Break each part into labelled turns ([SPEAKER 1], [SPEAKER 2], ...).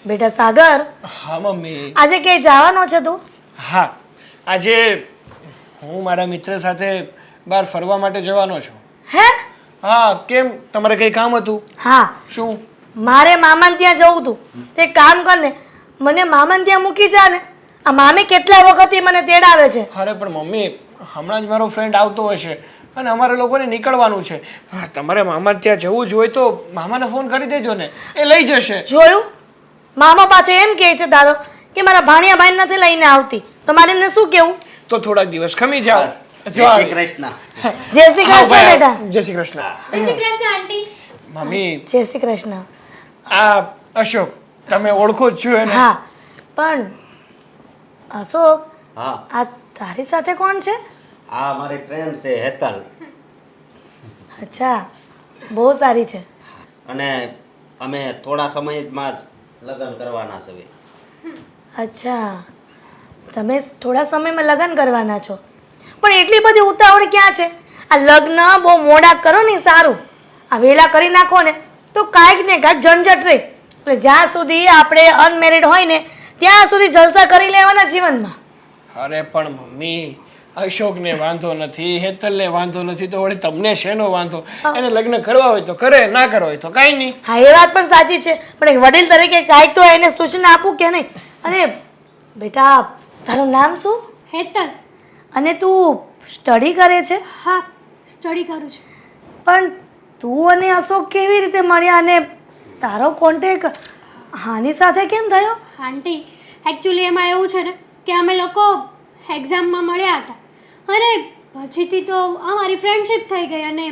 [SPEAKER 1] બેટા સાગર,
[SPEAKER 2] હા મમ્મી.
[SPEAKER 1] આજે ક્યાંય જવાનો છે તું?
[SPEAKER 2] હા, આજે હું મારા મિત્ર સાથે બહાર ફરવા માટે જવાનો છું.
[SPEAKER 1] હે?
[SPEAKER 2] હા, કેમ તમારે કંઈ કામ હતું?
[SPEAKER 1] હા,
[SPEAKER 2] શું?
[SPEAKER 1] મારે મામાને ત્યાં જવું તું. તે કામ કર ને, મને મામાને ત્યાં મૂકી જા ને. આ મામી કેટલા વખતથી મને તેડાવે છે.
[SPEAKER 2] અરે પણ મમ્મી, હમણાં જ મારો ફ્રેન્ડ આવતો હશે અને અમારે લોકોને નીકળવાનું છે. હા, તમારે મામા ત્યાં જવું જ હોય તો મામાને ફોન કરી દેજો ને, એ લઈ જશે.
[SPEAKER 1] જોયું? મામા પાછે એમ કહે છે તારો કે મારા ભાણિયા ભાઈ નથી લઈને આવતી. તો મારે એને શું કેવું?
[SPEAKER 2] તો થોડાક દિવસ ખમી જાઓ.
[SPEAKER 3] જય શ્રી કૃષ્ણ.
[SPEAKER 1] જય શ્રી
[SPEAKER 2] આવો
[SPEAKER 1] કૃષ્ણ
[SPEAKER 2] ભાઈ,
[SPEAKER 1] બેટા.
[SPEAKER 2] જય શ્રી કૃષ્ણ.
[SPEAKER 4] જય શ્રી કૃષ્ણ આંટી.
[SPEAKER 2] મમ્મી,
[SPEAKER 1] જય શ્રી કૃષ્ણ.
[SPEAKER 2] આ અશોક, તમે ઓળખો જ છો એને?
[SPEAKER 1] હા, પણ અશોક,
[SPEAKER 3] હા,
[SPEAKER 1] આ તારી સાથે કોણ છે?
[SPEAKER 3] આ મારી ફ્રેન્ડ છે હેતલ.
[SPEAKER 1] અચ્છા, બહુ સારી છે.
[SPEAKER 3] અને અમે થોડા સમયમાં જ લગ્ન કરવાના છે.
[SPEAKER 1] અચ્છા, તમે થોડા સમયમાં લગ્ન કરવાના છો, પણ એટલી બધી ઉતાવળ ક્યાં છે? આ લગ્ન બહુ મોડા કરો ને સારું. આ વેલા કરી નાખો ને તો કાંઈક ને કાંઈક ઝંઝટ રહે. એટલે જ્યાં સુધી આપણે અનમેરિડ હોય ને ત્યાં સુધી જલસા કરી લેવાના જીવનમાં.
[SPEAKER 2] અરે પણ મમ્મી, અશોકને વાંધો નથી, હેતલને વાંધો નથી, તો વળી તમને શેનો વાંધો? એને લગ્ન કરવા હોય તો કરે, ના કરવા હોય તો કાંઈ નહીં.
[SPEAKER 1] હા, એ વાત પણ સાચી છે, પણ એક વડીલ તરીકે કાંઈક તો એને સૂચના આપું કે નહીં. અને બેટા, તારું નામ શું?
[SPEAKER 4] હેતલ.
[SPEAKER 1] અને તું સ્ટડી કરે છે?
[SPEAKER 4] હા, સ્ટડી કરું છું.
[SPEAKER 1] પણ તું અને અશોક કેવી રીતે મળ્યા અને તારો કોન્ટેક હાની સાથે કેમ થયો?
[SPEAKER 4] આંટી, એકચ્યુઅલી એમાં એવું છે ને કે અમે લોકો એક્ઝામમાં મળ્યા હતા અને પછીથી તો અમારી ફ્રેન્ડશિપ થઈ ગઈ અને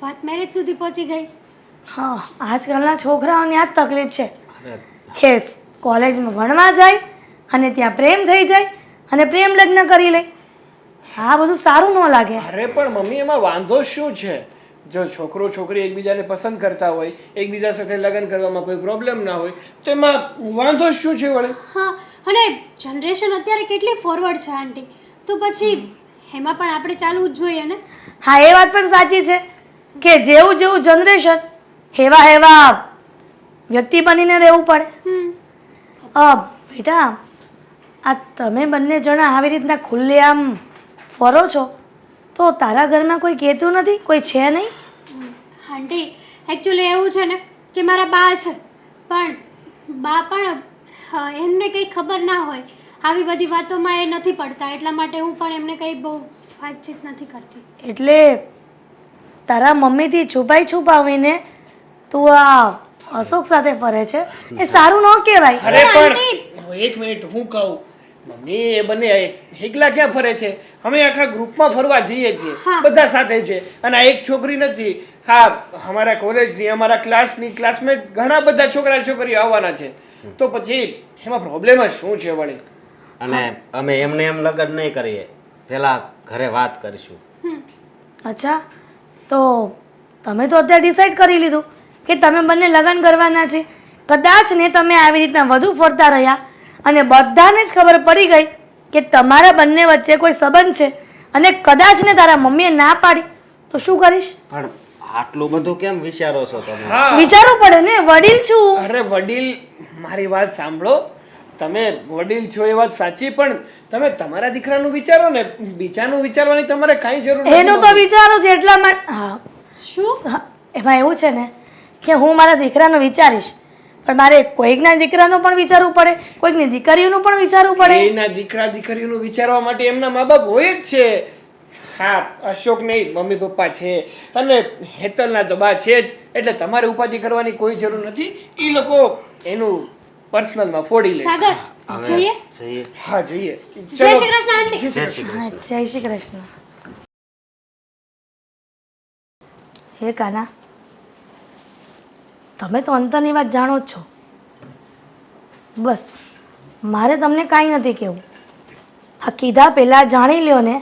[SPEAKER 4] વાત મેરેજ સુધી પહોંચી ગઈ.
[SPEAKER 1] હા, આજકાલના છોકરાઓની આ જ તકલીફ છે કે કોલેજમાં ભણવા જાય અને ત્યાં પ્રેમ થઈ જાય અને પ્રેમ લગ્ન કરી લે. આ બધું સારું ન લાગે.
[SPEAKER 2] અરે પણ મમ્મી, એમાં વાંધો શું છે? જો છોકરો છોકરી એકબીજાને પસંદ કરતા હોય, એકબીજા સાથે લગ્ન કરવામાં કોઈ પ્રોબ્લેમ ના હોય, તો એમાં વાંધો શું છે વળી?
[SPEAKER 4] હા, અને જનરેશન અત્યારે કેટલી ફોરવર્ડ છે આંટી, તો પછી એમાં પણ આપણે ચાલવું જ જોઈએ ને.
[SPEAKER 1] હા, એ વાત પણ સાચી છે કે જેવું જેવું જનરેશન એવા એવા વ્યક્તિ બનીને રહેવું પડે. બેટા, આ તમે બંને જણા આવી રીતના ખુલ્લેઆમ ફરો છો તો તારા ઘરમાં કોઈ કહેતું નથી? કોઈ છે નહીં?
[SPEAKER 4] આંટી, એકચ્યુઅલી એવું છે ને કે મારા બા છે, પણ બા પણ એમને કંઈ ખબર ના હોય, આવી બધી વાતોમાં એ નથી પડતા, એટલા માટે હું પણ એમને કંઈ બહુ વાતચીત નથી કરતી.
[SPEAKER 1] એટલે તારા મમ્મીથી છુપાવીને તું આ અશોક સાથે ફરે છે, એ સારું ન કહેવાય.
[SPEAKER 2] અરે પણ એક મિનિટ, હું કહું મમ્મી, એ બંને એકલા ક્યાં ફરે છે? અમે આખા ગ્રુપમાં ફરવા જઈએ છીએ, બધા સાથે છે. અને આ એક છોકરી નથી, હા, અમારા કોલેજની, અમારા ક્લાસની ક્લાસમેટ ઘણા બધા છોકરા છોકરીઓ આવવાના છે. તો પછી એમાં પ્રોબ્લેમ જ શું છે વળી?
[SPEAKER 3] અને અમે એમને એમ લગ્ન નહીં કરીએ, પહેલા ઘરે વાત કરીશું.
[SPEAKER 1] અચ્છા, તો તમે તો અત્યારે ડિસાઈડ કરી લીધું કે તમે બંને લગ્ન કરવાના છે. કદાચ ને તમે આવી રીતના વધુ ફરતા રહ્યા અને બધાને જ ખબર પડી ગઈ કે તમારા બંને વચ્ચે કોઈ સંબંધ છે અને કદાચ ને તારા મમ્મીએ ના પાડી તો શું કરીશ?
[SPEAKER 3] પણ આટલું બધું કેમ વિચારો છો તમે?
[SPEAKER 1] વિચારવું પડે ને, વડીલ છું.
[SPEAKER 2] અરે વડીલ, મારી વાત સાંભળો. તમે વડીલ છો એ વાત સાચી, પણ તમે તમારા દીકરાનું વિચારો ને, બીજાનું વિચારવાની તમારે કાંઈ જરૂર નથી.
[SPEAKER 1] એનું તો વિચારું છે એટલા માટે. હા,
[SPEAKER 4] શું?
[SPEAKER 1] એમાં એવું છે ને કે હું મારા દીકરાનું વિચારીશ, પણ મારે કોઈકના દીકરાનું પણ વિચારવું પડે, કોઈકની દીકરીઓનું પણ વિચારવું પડે.
[SPEAKER 2] એના દીકરા દીકરીનું વિચારવા માટે એમના મા બાપ હોય જ છે. હા, અશોક નહીં, મમ્મી પપ્પા છે, અને હેતલના તો બા છે જ, એટલે તમારે ઉપાધિ કરવાની કોઈ જરૂર નથી. એ લોકો એનું પર્સનલમાં ફોડી લે.
[SPEAKER 4] સાગર, જઈએ?
[SPEAKER 3] જઈએ.
[SPEAKER 2] હા, જઈએ.
[SPEAKER 4] જય શ્રી કૃષ્ણ આંટી.
[SPEAKER 3] જય શ્રી
[SPEAKER 1] હા,
[SPEAKER 3] કૃષ્ણ.
[SPEAKER 1] જય શ્રી કૃષ્ણ. હે કાના, તમે તો અંતરની વાત જાણો જ છો. બસ મારે તમને કાંઈ નથી કહેવું. હા, કીધા પહેલાં જાણી લ્યો ને,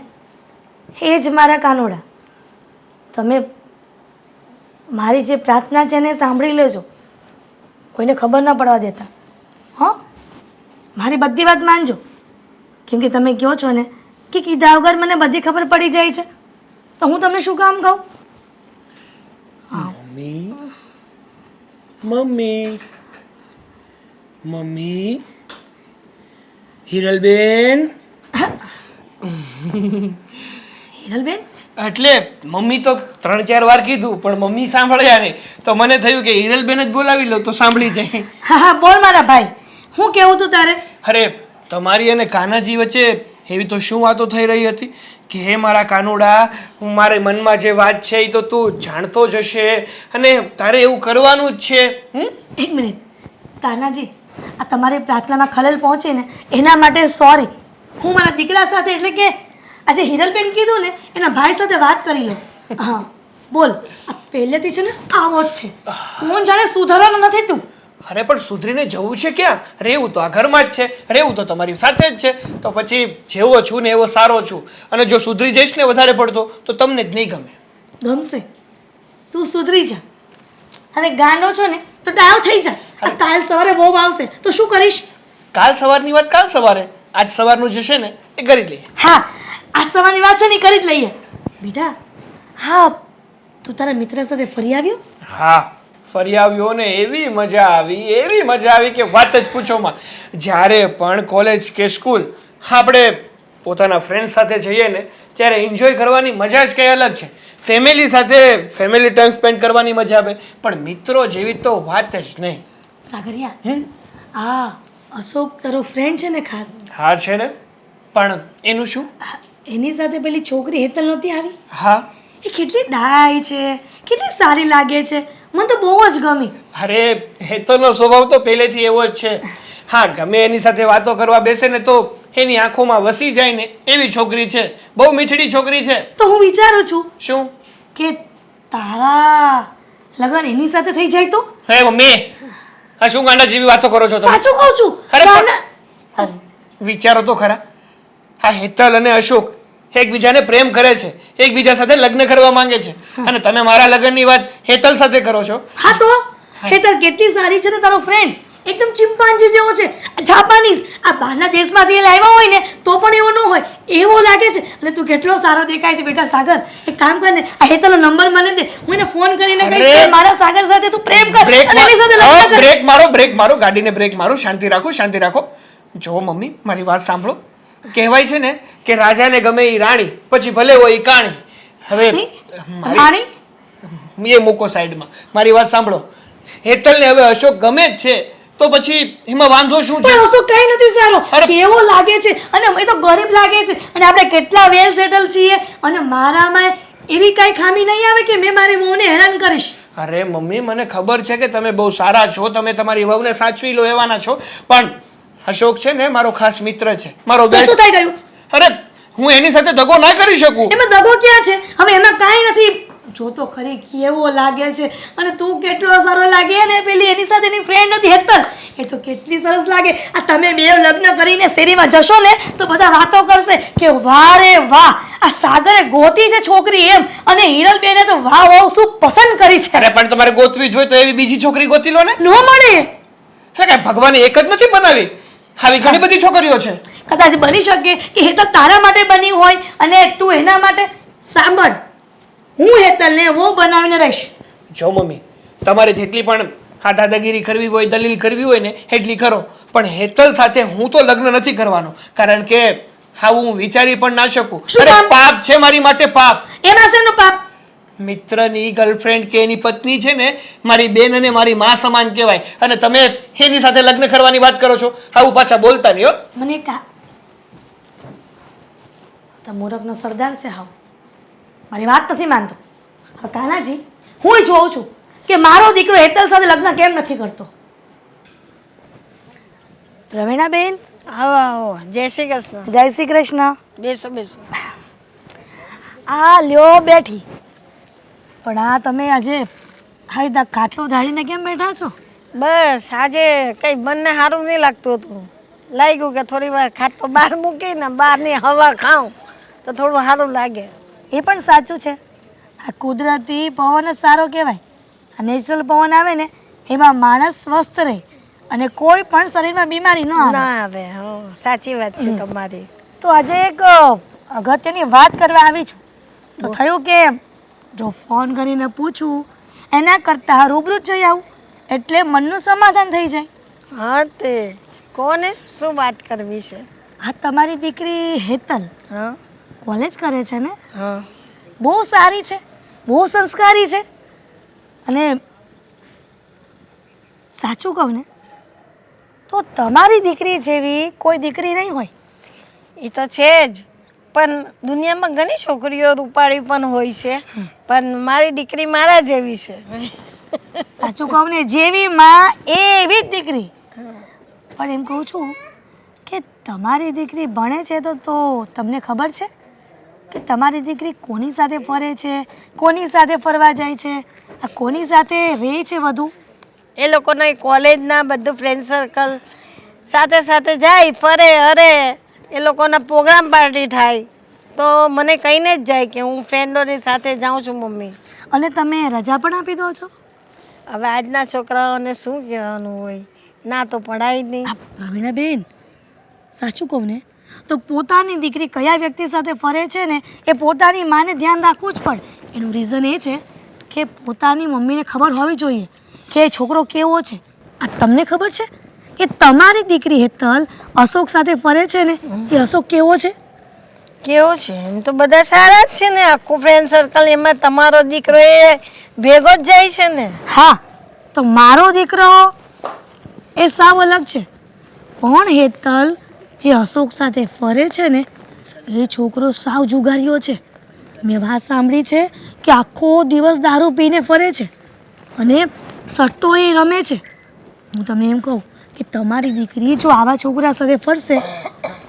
[SPEAKER 1] એ જ મારા કાનોડા. તમે મારી જે પ્રાર્થના છે એને સાંભળી લેજો, કોઈને ખબર ન પડવા દેતા. હં, મારી બધી વાત માનજો, કેમ કે તમે કહો છો ને કે કીધા વગર મને બધી ખબર પડી જાય છે, તો હું તમને શું કામ કહું?
[SPEAKER 2] Mummy, mummy, mummy, Hiralben.
[SPEAKER 1] Hiralben
[SPEAKER 2] એટલે મમ્મી તો 3-4 વાર કીધું પણ મમ્મી સાંભળ્યા નહીં, તો મને થયું કે હિરલબેન જ બોલાવી લો તો સાંભળી જાય.
[SPEAKER 1] હા હા બોલ મારા ભાઈ, હું કેવું તું તારે?
[SPEAKER 2] અરે તમારી અને કાનાજી વચ્ચે એવી તો શું વાતો થઈ રહી હતી કે હે મારા કાનુડા, હું મારે મનમાં જે વાત છે એ તો તું જાણતો જ હશે અને તારે એવું કરવાનું જ છે.
[SPEAKER 1] એક મિનિટ કાનાજી, આ તમારી પ્રાર્થનામાં ખલેલ પહોંચે ને એના માટે સોરી. હું મારા દીકરા સાથે એટલે કે આજે હિરલબેન કીધું ને એના ભાઈ સાથે વાત કરી લો. હા બોલ, આ પહેલેથી છે ને આવો જ છે, કોણ જાણે સુધારવાનો નથી તું.
[SPEAKER 2] અરે પણ સુધરીને જવું છે ક્યાં? રહેવું તો આ ઘરમાં જ છે, રહેવું તો તમારી સાથે જ છે, તો પછી જેવો છું ને એવો સારો છું. અને જો સુધરી જઈશ ને વધારે પડતો તો તમને જ નહીં ગમે.
[SPEAKER 1] ગમશે, તું સુધરી જા અને ગાંડો છો ને તો ડાયો થઈ જા. આ કાલ સવારે બહુ આવશે તો શું કરીશ?
[SPEAKER 2] કાલ સવારની વાત કાલ સવારે, આજ સવારનું જે છે ને એ કરી લઈએ.
[SPEAKER 1] હા આ સવારની વાત છે ને કરી જ લઈએ. બેટા હા, તું તારા મિત્ર સાથે ફરી આવ્યો?
[SPEAKER 2] હા ફરી આવ્યો ને એવી મજા આવી કે વાત જ પૂછોમાં. જ્યારે પણ કોલેજ કે સ્કૂલ આપણે પોતાના ફ્રેન્ડ સાથે જઈએ ને ત્યારે એન્જોય કરવાની મજા જ કંઈ અલગ છે. ફેમિલી સાથે ફેમિલી ટાઈમ સ્પેન્ડ કરવાની મજા આવે, પણ મિત્રો જેવી તો વાત જ નહીં.
[SPEAKER 1] સાગરિયા, આ અશોક તારો ફ્રેન્ડ છે ને ખાસ?
[SPEAKER 2] હા છે ને, પણ એનું શું?
[SPEAKER 1] એની સાથે પેલી છોકરી હેતલ નહોતી આવી?
[SPEAKER 2] હા
[SPEAKER 1] એ કેટલી ડાય છે, કેટલી સારી લાગે છે, મને તો બહુ જ ગમી.
[SPEAKER 2] અરે હેતલનો સ્વભાવ તો પહેલેથી એવો જ છે. હા ગમે એની સાથે વાતો કરવા બેસે ને તો એની આંખોમાં વસી જાય ને એવી છોકરી છે, બહુ મીઠડી છોકરી છે.
[SPEAKER 1] તો હું વિચારું છું
[SPEAKER 2] શું
[SPEAKER 1] કે તારા લગન એની સાથે થઈ જાય તો?
[SPEAKER 2] હે મમ્મી, આ શું ગાંડા જેવી વાતો કરો છો તમે?
[SPEAKER 1] સાચું કહું છું.
[SPEAKER 2] અરે પણ
[SPEAKER 1] ગાંડા-
[SPEAKER 2] વિચારો તો ખરા, આ હેતલ અને અશોક એકબીજાને પ્રેમ કરે છે, એકબીજા સાથે લગ્ન કરવા માંગે છે, અને તમે મારા લગ્નની વાત હેતલ સાથે કરો છો.
[SPEAKER 1] હા તો હેતલ કેટલી સારી છે ને તારો ફ્રેન્ડ, એકદમ ચિમ્પાન્જી જેવો છે, જાપાનીઝ. આ બહારના દેશમાંથી એ લાવ્યા હોય ને તો પણ એવો ન હોય, એવો લાગે છે. અને તું કેટલો સારો દેખાય છે બેટા. સાગર એક કામ કર ને, આ હેતલનો નંબર મને દે, હું એને ફોન કરીને કહીશ કે મારા સાગર સાથે તું પ્રેમ કર અને એની સાથે લગ્ન કર.
[SPEAKER 2] બ્રેક મારો, ગાડીને બ્રેક મારો. શાંતિ રાખો. જો મમ્મી મારી વાત સાંભળો. કહેવાય છે ને કે રાજાને ગમે એ રાણી, પછી ભલે હોય એ કાણી. હવે
[SPEAKER 1] રાણી
[SPEAKER 2] એ મૂકો સાઈડમાં, મારી વાત સાંભળો. હેતલને હવે અશોક ગમે જ છે તો પછી એમાં વાંધો શું છે?
[SPEAKER 1] પણ અશોક કઈ નથી સારો, કેવો લાગે છે અને અમે તો ગરીબ લાગે છે અને આપણે કેટલા વેલ સેટલ છીએ અને મારામાં એવી કઈ ખામી નહીં આવે કે મેં મારી વહુને હેરાન કરીશ.
[SPEAKER 2] અરે મમ્મી મને ખબર છે કે તમે બહુ સારા છો, તમે તમારી વહુને સાચવી લો એવાના છો, પણ અશોક છે ને મારો ખાસ મિત્ર છે, મારો બેસ્ટ.
[SPEAKER 1] શું થઈ ગયું?
[SPEAKER 2] અરે હું એની સાથે દગો ના કરી શકું.
[SPEAKER 1] એમાં દગો ક્યાં છે? હવે એમાં કાંઈ નથી. જો તો ખરી કેવો લાગે છે અને તું કેટલો સારો લાગે ને પેલી એની સાથે એની ફ્રેન્ડ હતી હેતલ, એ તો કેટલી સરસ લાગે. આ તમે બે લગ્ન કરીને શેરીમાં જશો ને તો બધા વાતો કરશે કે વાહ રે વાહ, આ સાગરે ગોતી છે છોકરી એમ, અને હિરલબેને તો વાહ વાહ શું પસંદ કરી છે.
[SPEAKER 2] અરે પણ તમારે ગોતવી જ હોય તો એવી બીજી છોકરી ગોતી લો ને.
[SPEAKER 1] ન મળે.
[SPEAKER 2] હે કે ભગવાને એક જ નથી બનાવી, આવી ઘણી બધી છોકરીઓ છે.
[SPEAKER 1] કદાચ બની શકે કે હેતલ તારા માટે બની હોય અને તું એના માટે. સાંભળ, હું હેતલને વો બનાવીને રહીશ.
[SPEAKER 2] જો મમ્મી તમારે જેટલી પણ હા દાદાગીરી કરવી હોય, દલીલ કરવી હોય ને એટલી કરો, પણ હેતલ સાથે હું તો લગ્ન નથી કરવાનો, કારણ કે હા હું વિચારી પણ ના શકું. અરે પાપ છે મારી માટે, પાપ.
[SPEAKER 1] એમાં શેનું પાપ?
[SPEAKER 2] મિત્રની ગર્લફ્રેન્ડ કે એની પત્ની છે ને મારી બેન અને મારી માં સમાન કહેવાય, અને તમે એની સાથે લગ્ન કરવાની વાત કરો છો. આવું પાછા બોલતા નહીં હો.
[SPEAKER 1] મને તો મૂરખનો સરદાર છે. હાવ મારી વાત નથી માનતો. હા કાનાજી, હું જોઉં છું કે મારો દીકરો હેતલ સાથે લગ્ન કેમ નથી કરતો. પ્રવીણાબેન
[SPEAKER 5] આવો આવો. જય શ્રી કૃષ્ણ.
[SPEAKER 1] જય શ્રી કૃષ્ણ.
[SPEAKER 5] બેસો બેસો.
[SPEAKER 1] આ લ્યો બેઠી. પણ આ તમે આજે હાઈ દા ખાટલો ઢાળીને કેમ બેઠા છો?
[SPEAKER 5] બસ આજે કઈ મનને સારું નહીં લાગતું હતું, લાગ્યું કે થોડી વાર ખાટલો બહાર મૂકીને બહારની હવા ખાઉં તો થોડું સારું લાગે.
[SPEAKER 1] એ પણ સાચું છે. આ કુદરતી પવન જ સારો કહેવાય. આ નેચરલ પવન આવે ને એમાં માણસ સ્વસ્થ રહે અને કોઈ પણ શરીરમાં બીમારી ન આવે.
[SPEAKER 5] ના આવે. હા સાચી વાત છે તમારી.
[SPEAKER 1] તો આજે એક અગત્યની વાત કરવા આવી છું. તો થયું કે જો ફોન કરીને પૂછું એના કરતાં રૂબરૂ જ જઈ આવું એટલે મનનું સમાધાન થઈ જાય.
[SPEAKER 5] હા તે કોને શું વાત કરવી છે?
[SPEAKER 1] આ તમારી દીકરી હેતલ
[SPEAKER 5] હા
[SPEAKER 1] કોલેજ કરે છે ને?
[SPEAKER 5] હા
[SPEAKER 1] બહુ સારી છે, બહુ સંસ્કારી છે. અને સાચું કહું ને તો તમારી દીકરી જેવી કોઈ દીકરી નહીં હોય.
[SPEAKER 5] એ તો છે જ, પણ દુનિયામાં ઘણી છોકરીઓ રૂપાળી પણ હોય છે, પણ મારી દીકરી મારા જેવી છે.
[SPEAKER 1] સાચું કહું ને, જેવી માં એવી જ દીકરી. પણ એમ કહું છું કે તમારી દીકરી ભણે છે તો તમને ખબર છે કે તમારી દીકરી કોની સાથે ફરે છે, કોની સાથે ફરવા જાય છે, આ કોની સાથે રહે છે વધુ?
[SPEAKER 5] એ લોકોના કોલેજના બધું ફ્રેન્ડ સર્કલ સાથે સાથે જાય ફરે અરે એ લોકોના પ્રોગ્રામ પાર્ટી થાય તો મને કહીને જ જાય કે હું ફ્રેન્ડોની સાથે જાઉં છું મમ્મી.
[SPEAKER 1] અને તમે રજા પણ આપી દો છો?
[SPEAKER 5] હવે આજના છોકરાઓને શું કહેવાનું હોય, ના તો પડાય જ નહીં.
[SPEAKER 1] આ પ્રવીણાબેન, સાચું કહું ને તો પોતાની દીકરી કયા વ્યક્તિ સાથે ફરે છે ને એ પોતાની માને ધ્યાન રાખવું જ પડે. એનું રીઝન એ છે કે પોતાની મમ્મીને ખબર હોવી જોઈએ કે એ છોકરો કેવો છે. આ તમને ખબર છે કે તમારી દીકરી હેતલ અશોક સાથે ફરે છે ને એ અશોક કેવો છે?
[SPEAKER 5] કેવો છે? એમ તો બધા સારા જ છે ને, આખું ફ્રેન્ડ સર્કલ એમાં તમારો દીકરો એ ભેગો જ જાય છે ને.
[SPEAKER 1] હા, તો મારો દીકરો એ સાવ અલગ છે. પણ હેતલ જે અશોક સાથે ફરે છે ને એ છોકરો સાવ જુગારીઓ છે. મેં વાત સાંભળી છે કે આખો દિવસ દારૂ પીને ફરે છે અને સટ્ટો એ રમે છે. હું તમને એમ કહું કે તમારી દીકરી જો આવા છોકરા સાથે ફરશે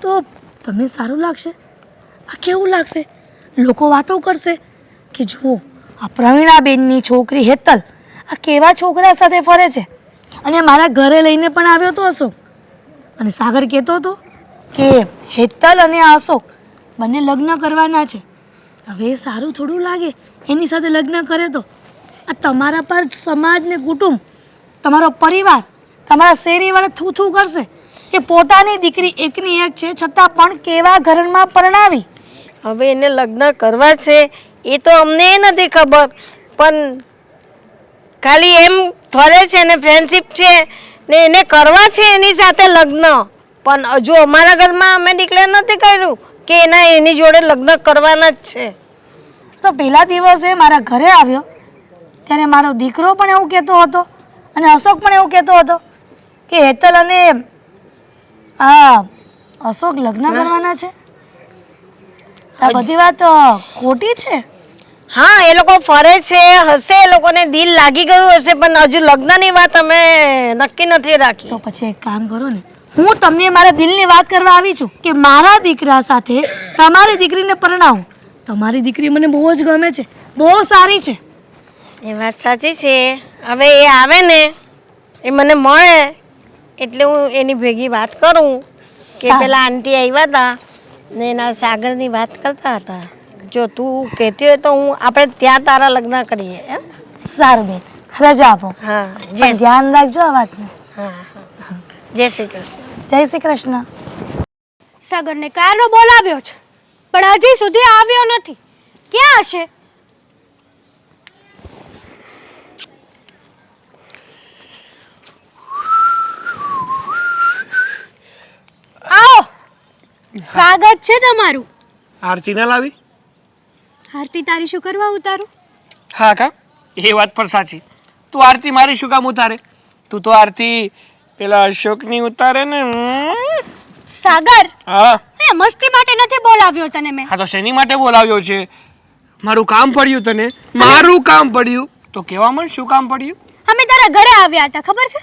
[SPEAKER 1] તો તમને સારું લાગશે? આ કેવું લાગશે? લોકો વાતો કરશે કે જુઓ આ પ્રવીણાબેનની છોકરી હેતલ આ કેવા છોકરા સાથે ફરે છે. અને મારા ઘરે લઈને પણ આવ્યો હતો અશોક. અને સાગર કહેતો હતો કે હેતલ અને આ અશોક બંને લગ્ન કરવાના છે. હવે એ સારું થોડું લાગે એની સાથે લગ્ન કરે તો? આ તમારા પર સમાજ ને કુટુંબ, તમારો પરિવાર, તમારા શેરીવાળા થૂ થૂ કરશે કે પોતાની દીકરી એકની એક છે છતાં પણ કેવા ઘરમાં પરણાવી.
[SPEAKER 5] હવે એને લગ્ન કરવા છે એ તો અમને નથી ખબર, પણ ખાલી એમ ફરે છે ને ફ્રેન્ડશિપ છે ને એને કરવા છે એની સાથે લગ્ન. પણ હજુ અમારા ઘરમાં અમે ડિક્લેર નથી કર્યું કે એની જોડે લગ્ન કરવાના જ છે.
[SPEAKER 1] તો પહેલા દિવસે મારા ઘરે આવ્યો ત્યારે મારો દીકરો પણ એવું કહેતો હતો અને અશોક પણ એવું કહેતો હતો કે હેતલ અને આ અશોક લગ્ન કરવાના છે. આ બધી વાત ખોટી છે.
[SPEAKER 5] હા, એ લોકો ફરે છે હશે, એ લોકોને દિલ લાગી ગયું હશે, પણ હજુ લગ્નની વાત અમે નક્કી નથી રાખી.
[SPEAKER 1] તો પછી એક કામ કરો ને, હું તમને મારા દિલની વાત કરવા આવી છું કે મારા દીકરા સાથે તમારી દીકરીને પરણાવું. તમારી દીકરી મને બહુ જ ગમે છે, બહુ સારી છે.
[SPEAKER 5] એ વાત સાચી છે. હવે એ આવે ને એ મને મળે એટલે હું એની ભેગી વાત કરું કે પેલા આંટી આવ્યા હતા ને એના સાગરની વાત કરતા હતા. જો તું કહેતી હોય તો આપણે ત્યાં તારા લગ્ન કરીએ એમ.
[SPEAKER 1] સારું બેન, રજા આપો.
[SPEAKER 5] હા
[SPEAKER 1] પણ ધ્યાન રાખજો આ વાતનું.
[SPEAKER 5] હા હા, જય શ્રી કૃષ્ણ.
[SPEAKER 1] જય શ્રી કૃષ્ણ.
[SPEAKER 4] સાગરને કારનો બોલાવ્યો છે પણ હજી સુધી આવ્યો નથી. ક્યાં હશે? આવો, સ્વાગત છે તમારું.
[SPEAKER 2] આરતી ના લાવી?
[SPEAKER 4] આરતી તારી શું કરવા ઉતારું?
[SPEAKER 2] હા કા, એ વાત પણ સાચી. તું આરતી મારી શું કામ ઉતારે? તું તો આરતી પેલા અશોકની ઉતારે ને.
[SPEAKER 4] સાગર,
[SPEAKER 2] હા
[SPEAKER 4] એ મસ્તી માટે નથી બોલાવ્યો તને મેં.
[SPEAKER 2] હા તો શેની માટે બોલાવ્યો છે? મારું કામ પડ્યું તને? મારું કામ પડ્યું તો કેવા મળ શું કામ પડ્યું?
[SPEAKER 4] અમે તારા ઘરે આવ્યા હતા, ખબર છે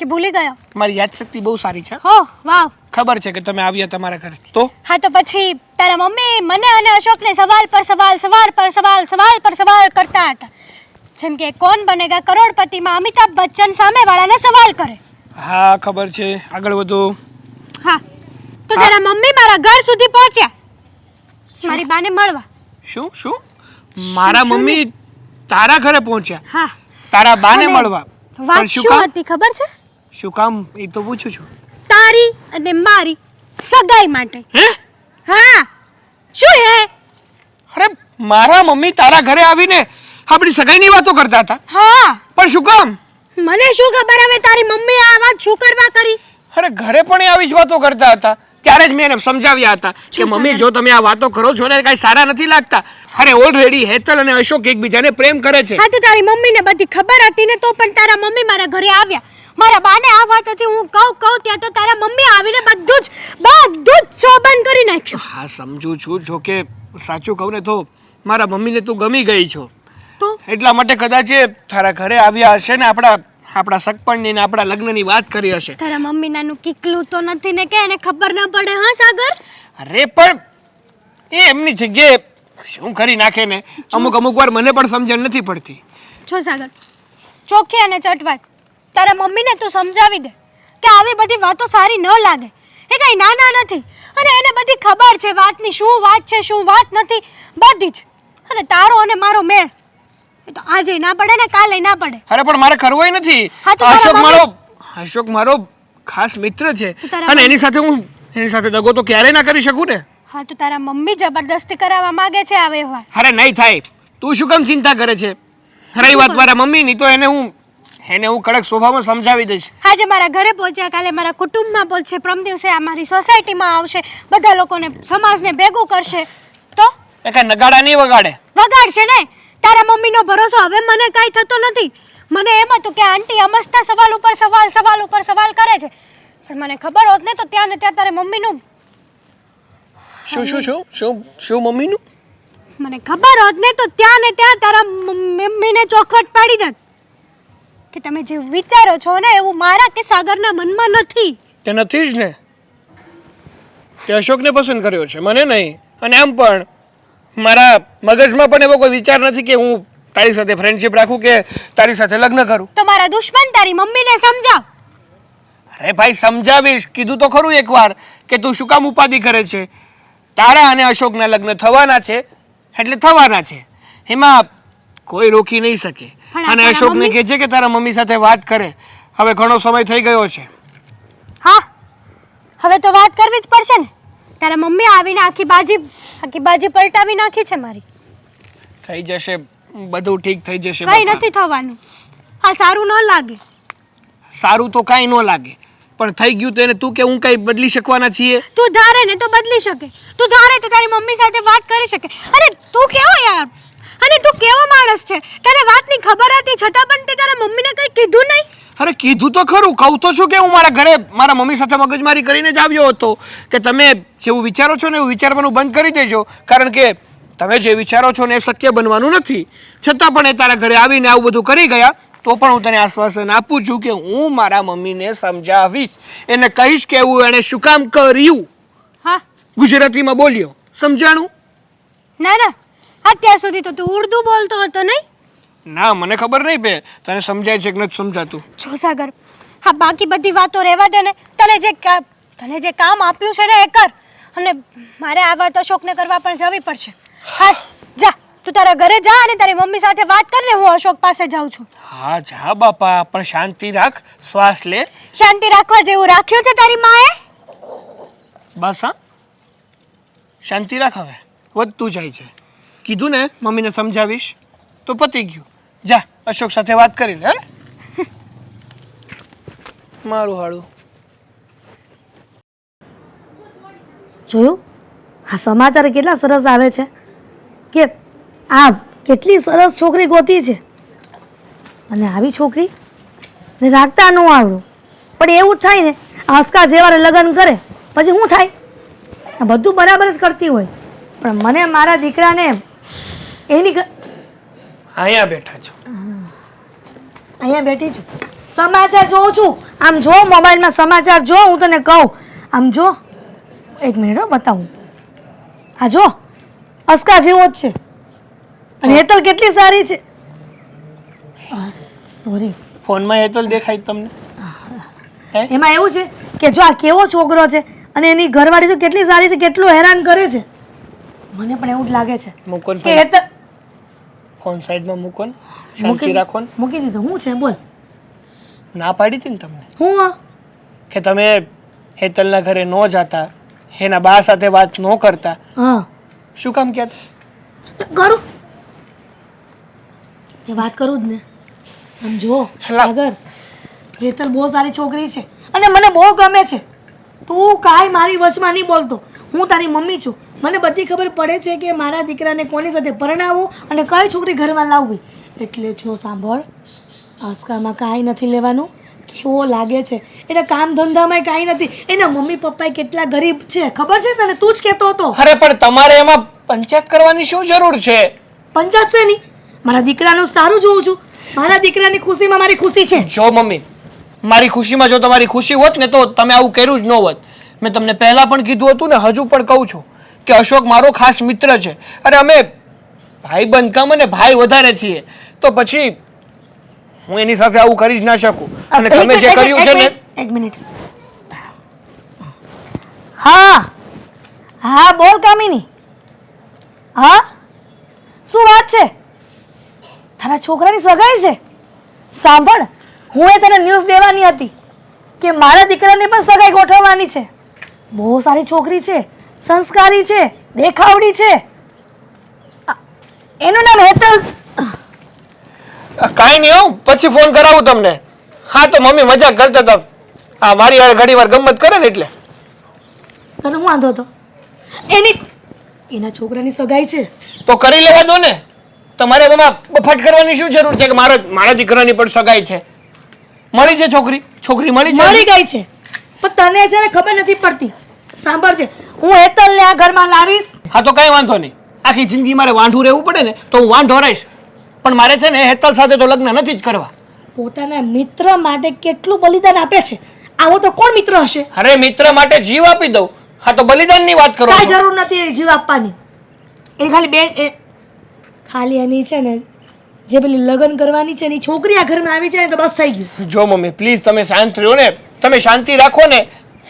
[SPEAKER 4] કે ભૂલી ગયો?
[SPEAKER 2] મારી યાદશક્તિ બહુ સારી છે.
[SPEAKER 4] હો વાવ,
[SPEAKER 2] ખબર છે કે તમે આવ્યા તમારા ઘરે. તો
[SPEAKER 4] હા તો પછી તારા મમ્મી મને અને અશોકને સવાલ પર સવાલ, સવાલ પર સવાલ, સવાલ પર સવાલ કરતા હતા. જેમ કે કોણ બનેગા કરોડપતિમાં અમિતાભ બચ્ચન સામેવાળાને સવાલ કરે.
[SPEAKER 2] હા ખબર છે, આગળ વધો.
[SPEAKER 4] હા તો તારા મમ્મી મારા ઘર સુધી પહોંચ્યા મારી બાને મળવા.
[SPEAKER 2] શું શું? મારા મમ્મી તારા ઘરે પહોંચ્યા
[SPEAKER 4] હા,
[SPEAKER 2] તારા બાને
[SPEAKER 4] અને
[SPEAKER 2] મળવા?
[SPEAKER 4] વાત
[SPEAKER 2] પણ શું
[SPEAKER 4] શું
[SPEAKER 2] કામ?
[SPEAKER 4] હતી ખબર છે?
[SPEAKER 2] શું કામ એ તો પૂછું છું.
[SPEAKER 4] તારી અને મારી સગાઈ માટે.
[SPEAKER 2] હે?
[SPEAKER 4] હા, શું હે?
[SPEAKER 2] અરે મારા મમ્મી તારા ઘરે આવીને આપણી સગાઈની વાતો કરતા હતા.
[SPEAKER 4] હા,
[SPEAKER 2] પણ શું કામ?
[SPEAKER 4] મને શું ખબર હવે તારી મમ્મીએ આ વાત શું કરવા કરી?
[SPEAKER 2] અરે ઘરે પણ એ આવી જ વાતો કરતા હતા. ત્યારે જ મેં એને સમજાવ્યા હતા કે મમ્મી જો તમે આ વાતો કરો છો ને કાંઈ સારા નથી લાગતા. અરે ઓલરેડી હેતલ અને અશોક એકબીજાને પ્રેમ કરે છે.
[SPEAKER 4] હા તો તારી મમ્મીને બધી ખબર હતી ને તો પણ તારા મમ્મી મારા ઘરે આવ્યા. મારા બાને આ વાત હતી હું કહું ત્યાં તો તારા મમ્મી આવીને બધું જ શોભન કરી નાખ્યું.
[SPEAKER 2] હા સમજુ છું. જો કે સાચું કહું ને તો મારા મમ્મીને તું ગમી ગઈ છો
[SPEAKER 4] તો
[SPEAKER 2] એટલા માટે કદાચ એ તારા ઘરે આવ્યા હશે ને આપણા સગપણની ને આપણા લગ્નની વાત કરી હશે.
[SPEAKER 4] તારા મમ્મી નાનું કીકલું તો નથી ને કે એને ખબર ના પડે? હા સાગર,
[SPEAKER 2] અરે પણ એ એમની જગ્યાએ શું કરી નાખે ને અમુક વાર મને પણ સમજણ નથી પડતી.
[SPEAKER 4] છો સાગર, ચોખ્ખી અને ચટવાક તારા મમ્મીને તું સમજાવી દે કે આવી બધી વાતો સારી ન લાગે. એ કઈ નાના નથી અને એને બધી ખબર છે વાતની, શું વાત છે શું વાત નથી બધી જ. અને તારો અને મારો મેળ એ તો આજે ના પડે ને કાલે ના પડે.
[SPEAKER 2] અરે પણ મારે કરવું નથી.
[SPEAKER 4] હા તો તારા
[SPEAKER 2] અશોક મારો ખાસ મિત્ર છે
[SPEAKER 4] તો તારા
[SPEAKER 2] અને એની સાથે દગો તો ક્યારેય ના કરી શકું ને.
[SPEAKER 4] હા તો તારા મમ્મી જબરદસ્તી કરાવવા માંગે છે આ વ્યવહાર.
[SPEAKER 2] અરે નહીં થાય. તું શું કામ ચિંતા કરે છે? રહી વાત મારા મમ્મીની તો એને હું કડક સ્વભાવમાં સમજાવી દઈશ.
[SPEAKER 4] આજે મારા ઘરે પહોંચ્યા, કાલે મારા કુટુંબમાં પહોંચશે, પરમ દિવસે અમારી સોસાયટીમાં આવશે, બધા લોકોને સમાજને ભેગું કરશે. તો
[SPEAKER 2] એ કાંઈ નગાડા નહીં વગાડે.
[SPEAKER 4] વગાડશે ને. તારા મમ્મીનો ભરોસો હવે મને કાંઈ થતો નથી. મને એમ હતું કે આંટી અમસ્તા સવાલ ઉપર સવાલ કરે છે, પણ મને ખબર હોત ને તો ત્યાં ને ત્યાં તારે મમ્મીનું
[SPEAKER 2] શું મમ્મીનું?
[SPEAKER 4] મને ખબર હોત ને તો ત્યાં ને ત્યાં તારા મમ્મીને ચોખવટ પાડી દેત કે તમે જે વિચારો છો ને એવું મારા કે સાગરના મનમાં નથી.
[SPEAKER 2] તે નથી જ ને. તે અશોકને પસંદ કર્યો છે, મને નહીં. અને આમ પણ મારા મગજમાં પણ એવો કોઈ વિચાર નથી કે હું તારી સાથે ફ્રેન્ડશિપ રાખું કે તારી સાથે લગ્ન કરું.
[SPEAKER 4] તો મારા દુશ્મન તારી મમ્મીને સમજાવ.
[SPEAKER 2] અરે ભાઈ સમજાવીશ, કીધું તો ખરું એકવાર કે તું શું કામ ઉપાધિ કરે છે. તારા અને અશોકના લગ્ન થવાના છે એટલે થવાના છે, એમાં કોઈ રોકી નહીં શકે. અને અશોકને કહે છે કે તારા મમ્મી સાથે વાત કરે. હવે ઘણો સમય થઈ ગયો છે.
[SPEAKER 4] હા હવે તો વાત કરવી જ પડશે ને. તારા મમ્મી આવીને આખી બાજી પલટાવી નાખી છે મારી.
[SPEAKER 2] થઈ જશે, બધું ઠીક થઈ જશે.
[SPEAKER 4] કઈ નથી થવાનું. આ સારું ન લાગે.
[SPEAKER 2] સારું તો કાંઈ ન લાગે, પણ થઈ ગયું તો એને તું કે હું કઈ બદલી શકવાના છીએ?
[SPEAKER 4] તું ધારે ને તો બદલી શકે. તું ધારે તો તારી મમ્મી સાથે વાત કરી શકે. અરે તું કેવો યાર, અને તું કેવો માણસ છે? તને વાતની ખબર હતી છતાં પણ તે તારા મમ્મીને કંઈ કીધું નહીં?
[SPEAKER 2] અરે કીધું તો ખરું. કહું તો છું કે હું મારા ઘરે મારા મમ્મી સાથે મગજમારી કરીને જ આવ્યો હતો કે તમે જેવું વિચારો છો ને એવું વિચારવાનું બંધ કરી દેજો, કારણ કે તમે જે વિચારો છો ને એ શક્ય બનવાનું નથી. છતાં પણ એ તારા ઘરે આવીને આવું બધું કરી ગયા તો પણ હું તને આશ્વાસન આપું છું કે હું મારા મમ્મીને સમજાવીશ. એને કહીશ કે એવું એણે શું કામ કર્યું.
[SPEAKER 4] હા
[SPEAKER 2] ગુજરાતીમાં બોલ્યો, સમજાણું?
[SPEAKER 4] ના ના, અત્યાર સુધી તો તું ઉર્દુ બોલતો હતો નહીં?
[SPEAKER 2] ના મને ખબર નહીં બે તને સમજાય છે કે નથી સમજાતું.
[SPEAKER 4] જો સાગર, હા બાકી બધી વાતો રહેવા દે ને. તને જે કામ આપ્યું છે ને એ કર. અને મારે આ વાત અશોકને કરવા પણ જવી પડશે. હા જા, તું તારા ઘરે જા અને તારી મમ્મી સાથે વાત કર ને. હું અશોક પાસે જાઉં છું.
[SPEAKER 2] હા જા બાપા, પણ શાંતિ રાખ, શ્વાસ લે.
[SPEAKER 4] શાંતિ રાખવા જેવું રાખ્યું છે તારી માએ?
[SPEAKER 2] બસ હા, શાંતિ રાખ. હવે વધતું જાય છે. કીધું ને મમ્મીને સમજાવીશ તો પતી ગયું. જા અશોક સાથે વાત કરી લે. મારું હાળું
[SPEAKER 1] જોયું? આ સમાચાર કેટલા સરસ આવે છે કે આ કેટલી સરસ છોકરી ગોતી છે, અને આવી છોકરી ને રાખતા ન આવડું. પણ એવું જ થાય ને, આસ્કા જેવાને લગ્ન કરે પછી શું થાય? આ બધું બરાબર જ કરતી હોય, પણ મને મારા દીકરાને એની
[SPEAKER 2] અહીંયા બેઠા છો.
[SPEAKER 1] અહીંયા બેઠી છું, સમાચાર જોઉં છું. આમ જો મોબાઈલમાં સમાચાર જો, હું તને કહું. આમ જો, એક મિનિટ બતાવું. આ જો, અસ્કા જેવો જ છે. અને હેતલ કેટલી સારી છે. સોરી,
[SPEAKER 2] ફોનમાં હેતલ દેખાય તમને?
[SPEAKER 1] એમાં એવું છે કે જો આ કેવો છોકરો છે અને એની ઘરવાળી જો કેટલી સારી છે, કેટલું હેરાન કરે છે. મને પણ એવું જ લાગે છે
[SPEAKER 2] મૂકો ને
[SPEAKER 1] કે હેતલ.
[SPEAKER 2] ફોન સાઈડમાં મૂકો ને, શાંતિ રાખો ને.
[SPEAKER 1] મૂકી દીધો. હું છે બોલ.
[SPEAKER 2] ના પાડી હતી ને તમને
[SPEAKER 1] હું
[SPEAKER 2] કે તમે હેતલના ઘરે ન જાતા, એના બા સાથે વાત ન કરતા.
[SPEAKER 1] હા,
[SPEAKER 2] શું કામ કહેતા?
[SPEAKER 1] કરું એ વાત કરું જ ને. આમ જો સાગર, હેતલ બહુ સારી છોકરી છે અને મને બહુ ગમે છે. તું કાંઈ મારી વચમાં નહીં બોલતો. હું તારી મમ્મી છું. મને બધી ખબર પડે છે કે મારા દીકરાને કોની સાથે પરણાવવું અને કઈ છોકરી ઘરમાં લાવવી. એટલે જો સાંભળ, આસ્કામાં કાંઈ નથી લેવાનું. કેવો લાગે છે, એના કામ ધંધામાં કાંઈ નથી. એના મમ્મી પપ્પા કેટલા ગરીબ છે ખબર છે તને? તું જ કહેતો હતો.
[SPEAKER 2] અરે પણ તમારે એમાં પંચાયત કરવાની શું જરૂર છે?
[SPEAKER 1] પંચાયત છે નહીં, મારા દીકરાનું સારું જોઉં છું. મારા દીકરાની ખુશીમાં મારી ખુશી છે.
[SPEAKER 2] જો મમ્મી, મારી ખુશીમાં જો તમારી ખુશી હોત ને તો તમે આવું કર્યું જ ન હોત. મેં તમને પહેલા પણ કીધું હતું ને, હજુ પણ કહું છું કે અશોક મારો ખાસ મિત્ર છે. અરે અમે ભાઈબંધ કમ અને ભાઈ વધારે છીએ, તો પછી હું એની સાથે આવું કરી જ ના શકું. અને તમે જે કર્યું છે ને,
[SPEAKER 1] એક મિનિટ. હા હા બોલ કામિની. હા શું વાત છે? તારા છોકરાની સગાઈ છે? સાંભળ, હું એ તને ન્યૂઝ દેવાની હતી કે મારા દીકરાની પણ સગાઈ ગોઠવવાની છે. બહુ સારી છોકરી છે, સંસ્કારી છે, દેખાવડી છે. એનું નામ હેતલ.
[SPEAKER 2] કાંઈ નહીં, હું પછી ફોન કરાવું તમને. હા તો મમ્મી મજાક કરતા હતા. હા, મારી યાર ઘણી વાર ગમત કરે ને એટલે.
[SPEAKER 1] તને હું વાંધો હતો? એના છોકરાની સગાઈ છે
[SPEAKER 2] તો કરી લેવા દો ને. તમારે એમાં બફાટ કરવાની શું જરૂર છે કે મારા દીકરાની પણ સગાઈ છે? મળી છે છોકરી મળી છે.
[SPEAKER 1] મળી ગઈ છે, પણ તને છે ને ખબર નથી પડતી. સાંભળજે, હું હેતલને આ ઘરમાં લાવીશ.
[SPEAKER 2] હા તો કઈ વાંધો નહીં. આખી જિંદગી મારે વાંઢું રહેવું પડે ને તો હું વાંઢો રહીશ, પણ મારે છે ને હેતલ સાથે તો લગ્ન નથી જ કરવા.
[SPEAKER 1] પોતાના મિત્ર માટે કેટલું બલિદાન આપે છે. આવો તો કોણ મિત્ર હશે?
[SPEAKER 2] અરે મિત્ર માટે જીવ આપી દઉં. હા તો બલિદાનની વાત કરો
[SPEAKER 1] કાંઈ
[SPEAKER 2] છો.
[SPEAKER 1] જરૂર નથી એ જીવ આપવાની. એ ખાલી એની છે ને જે પેલી લગ્ન કરવાની છે એની છોકરી આ ઘરમાં આવી જાય ને તો બસ થઈ ગયું.
[SPEAKER 2] જો મમ્મી પ્લીઝ તમે શાંત રહ્યો ને, તમે શાંતિ રાખો ને.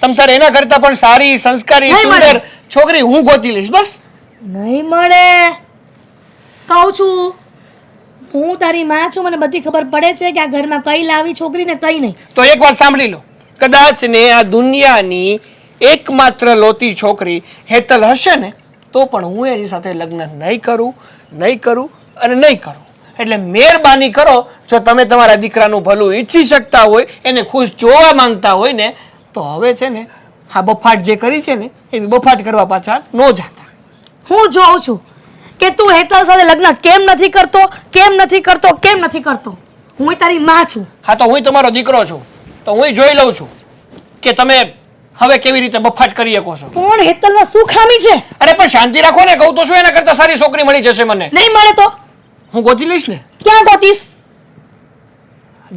[SPEAKER 2] તમ તારે એના કરતા પણ સારી સંસ્કારી
[SPEAKER 1] નહીં મળે.
[SPEAKER 2] સુંદર છોકરી હું ગોતી લઈશ. બસ
[SPEAKER 1] નહીં મળે કહું છું. હું તારી માં છું, મને બધી ખબર પડે છે કે આ ઘરમાં કઈ લાવી છોકરી ને કઈ નહીં.
[SPEAKER 2] તો એક વાત સાંભળી લો, કદાચ ને આ દુનિયાની એકમાત્ર લોતી છોકરી હેતલ હશે ને તો પણ હું એની સાથે લગ્ન નહીં કરું અને નહીં કરું. એટલે મહેરબાની કરો, જો તમે તમારા દીકરાનું ભલું ઈચ્છી શકતા હોય, એને ખુશ જોવા માંગતા હોય ને તો હવે છે ને આ બફાટ જે કરી છે ને એવી બફાટ કરવા પાછા ન જાતા.
[SPEAKER 1] હું જોઉં છું કે તું હેતલ સાથે લગ્ન કેમ નથી કરતો. હું તારી માં છું.
[SPEAKER 2] હા તો હું તમારો દીકરો છું, તો હું જોઈ લઉં છું કે તમે હવે કેવી રીતે બફાટ કરી શકો છો.
[SPEAKER 1] કોણ હેતલમાં શું ખામી છે?
[SPEAKER 2] અરે પણ શાંતિ રાખો ને, કહું તો શું, એના કરતા સારી છોકરી મળી જશે મને.
[SPEAKER 1] નહીં મળે તો
[SPEAKER 2] હું ગોતી લઈશ ને.
[SPEAKER 1] ક્યાં ગોતીશ?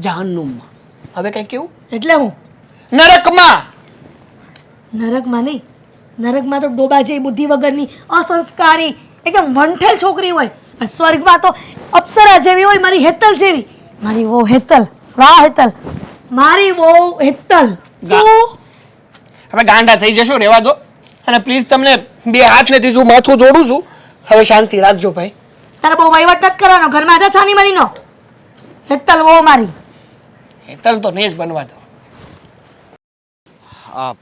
[SPEAKER 2] જહન્નુમમાં. હવે કઈ કેવું?
[SPEAKER 1] એટલે હું
[SPEAKER 2] નરકમાં.
[SPEAKER 1] નરકમાં નહીં, નરકમાં તો ડોબા જેવી બુદ્ધિ વગરની અસંસ્કારી એકદમ વંઠેલ છોકરી હોય, પણ સ્વર્ગમાં તો અપ્સરા જેવી હોય. મારી હેતલ જેવી. મારી વહુ હેતલ. વાહ હેતલ, મારી વહુ હેતલ. શું
[SPEAKER 2] હવે ગાંડા થઈ જશો, રહેવા દો. અને પ્લીઝ તમને બે હાથ ને ત્રીજું માથું જોડું છું, હવે શાંતિ રાખજો ભાઈ.
[SPEAKER 1] તારે બહુ વહીવટ નથી કરવાનો ઘરમાં. જા છાની મારી નો. હેતલ વહુ મારી.
[SPEAKER 2] હેતલ તો નહીં જ બનવા દો.
[SPEAKER 3] આ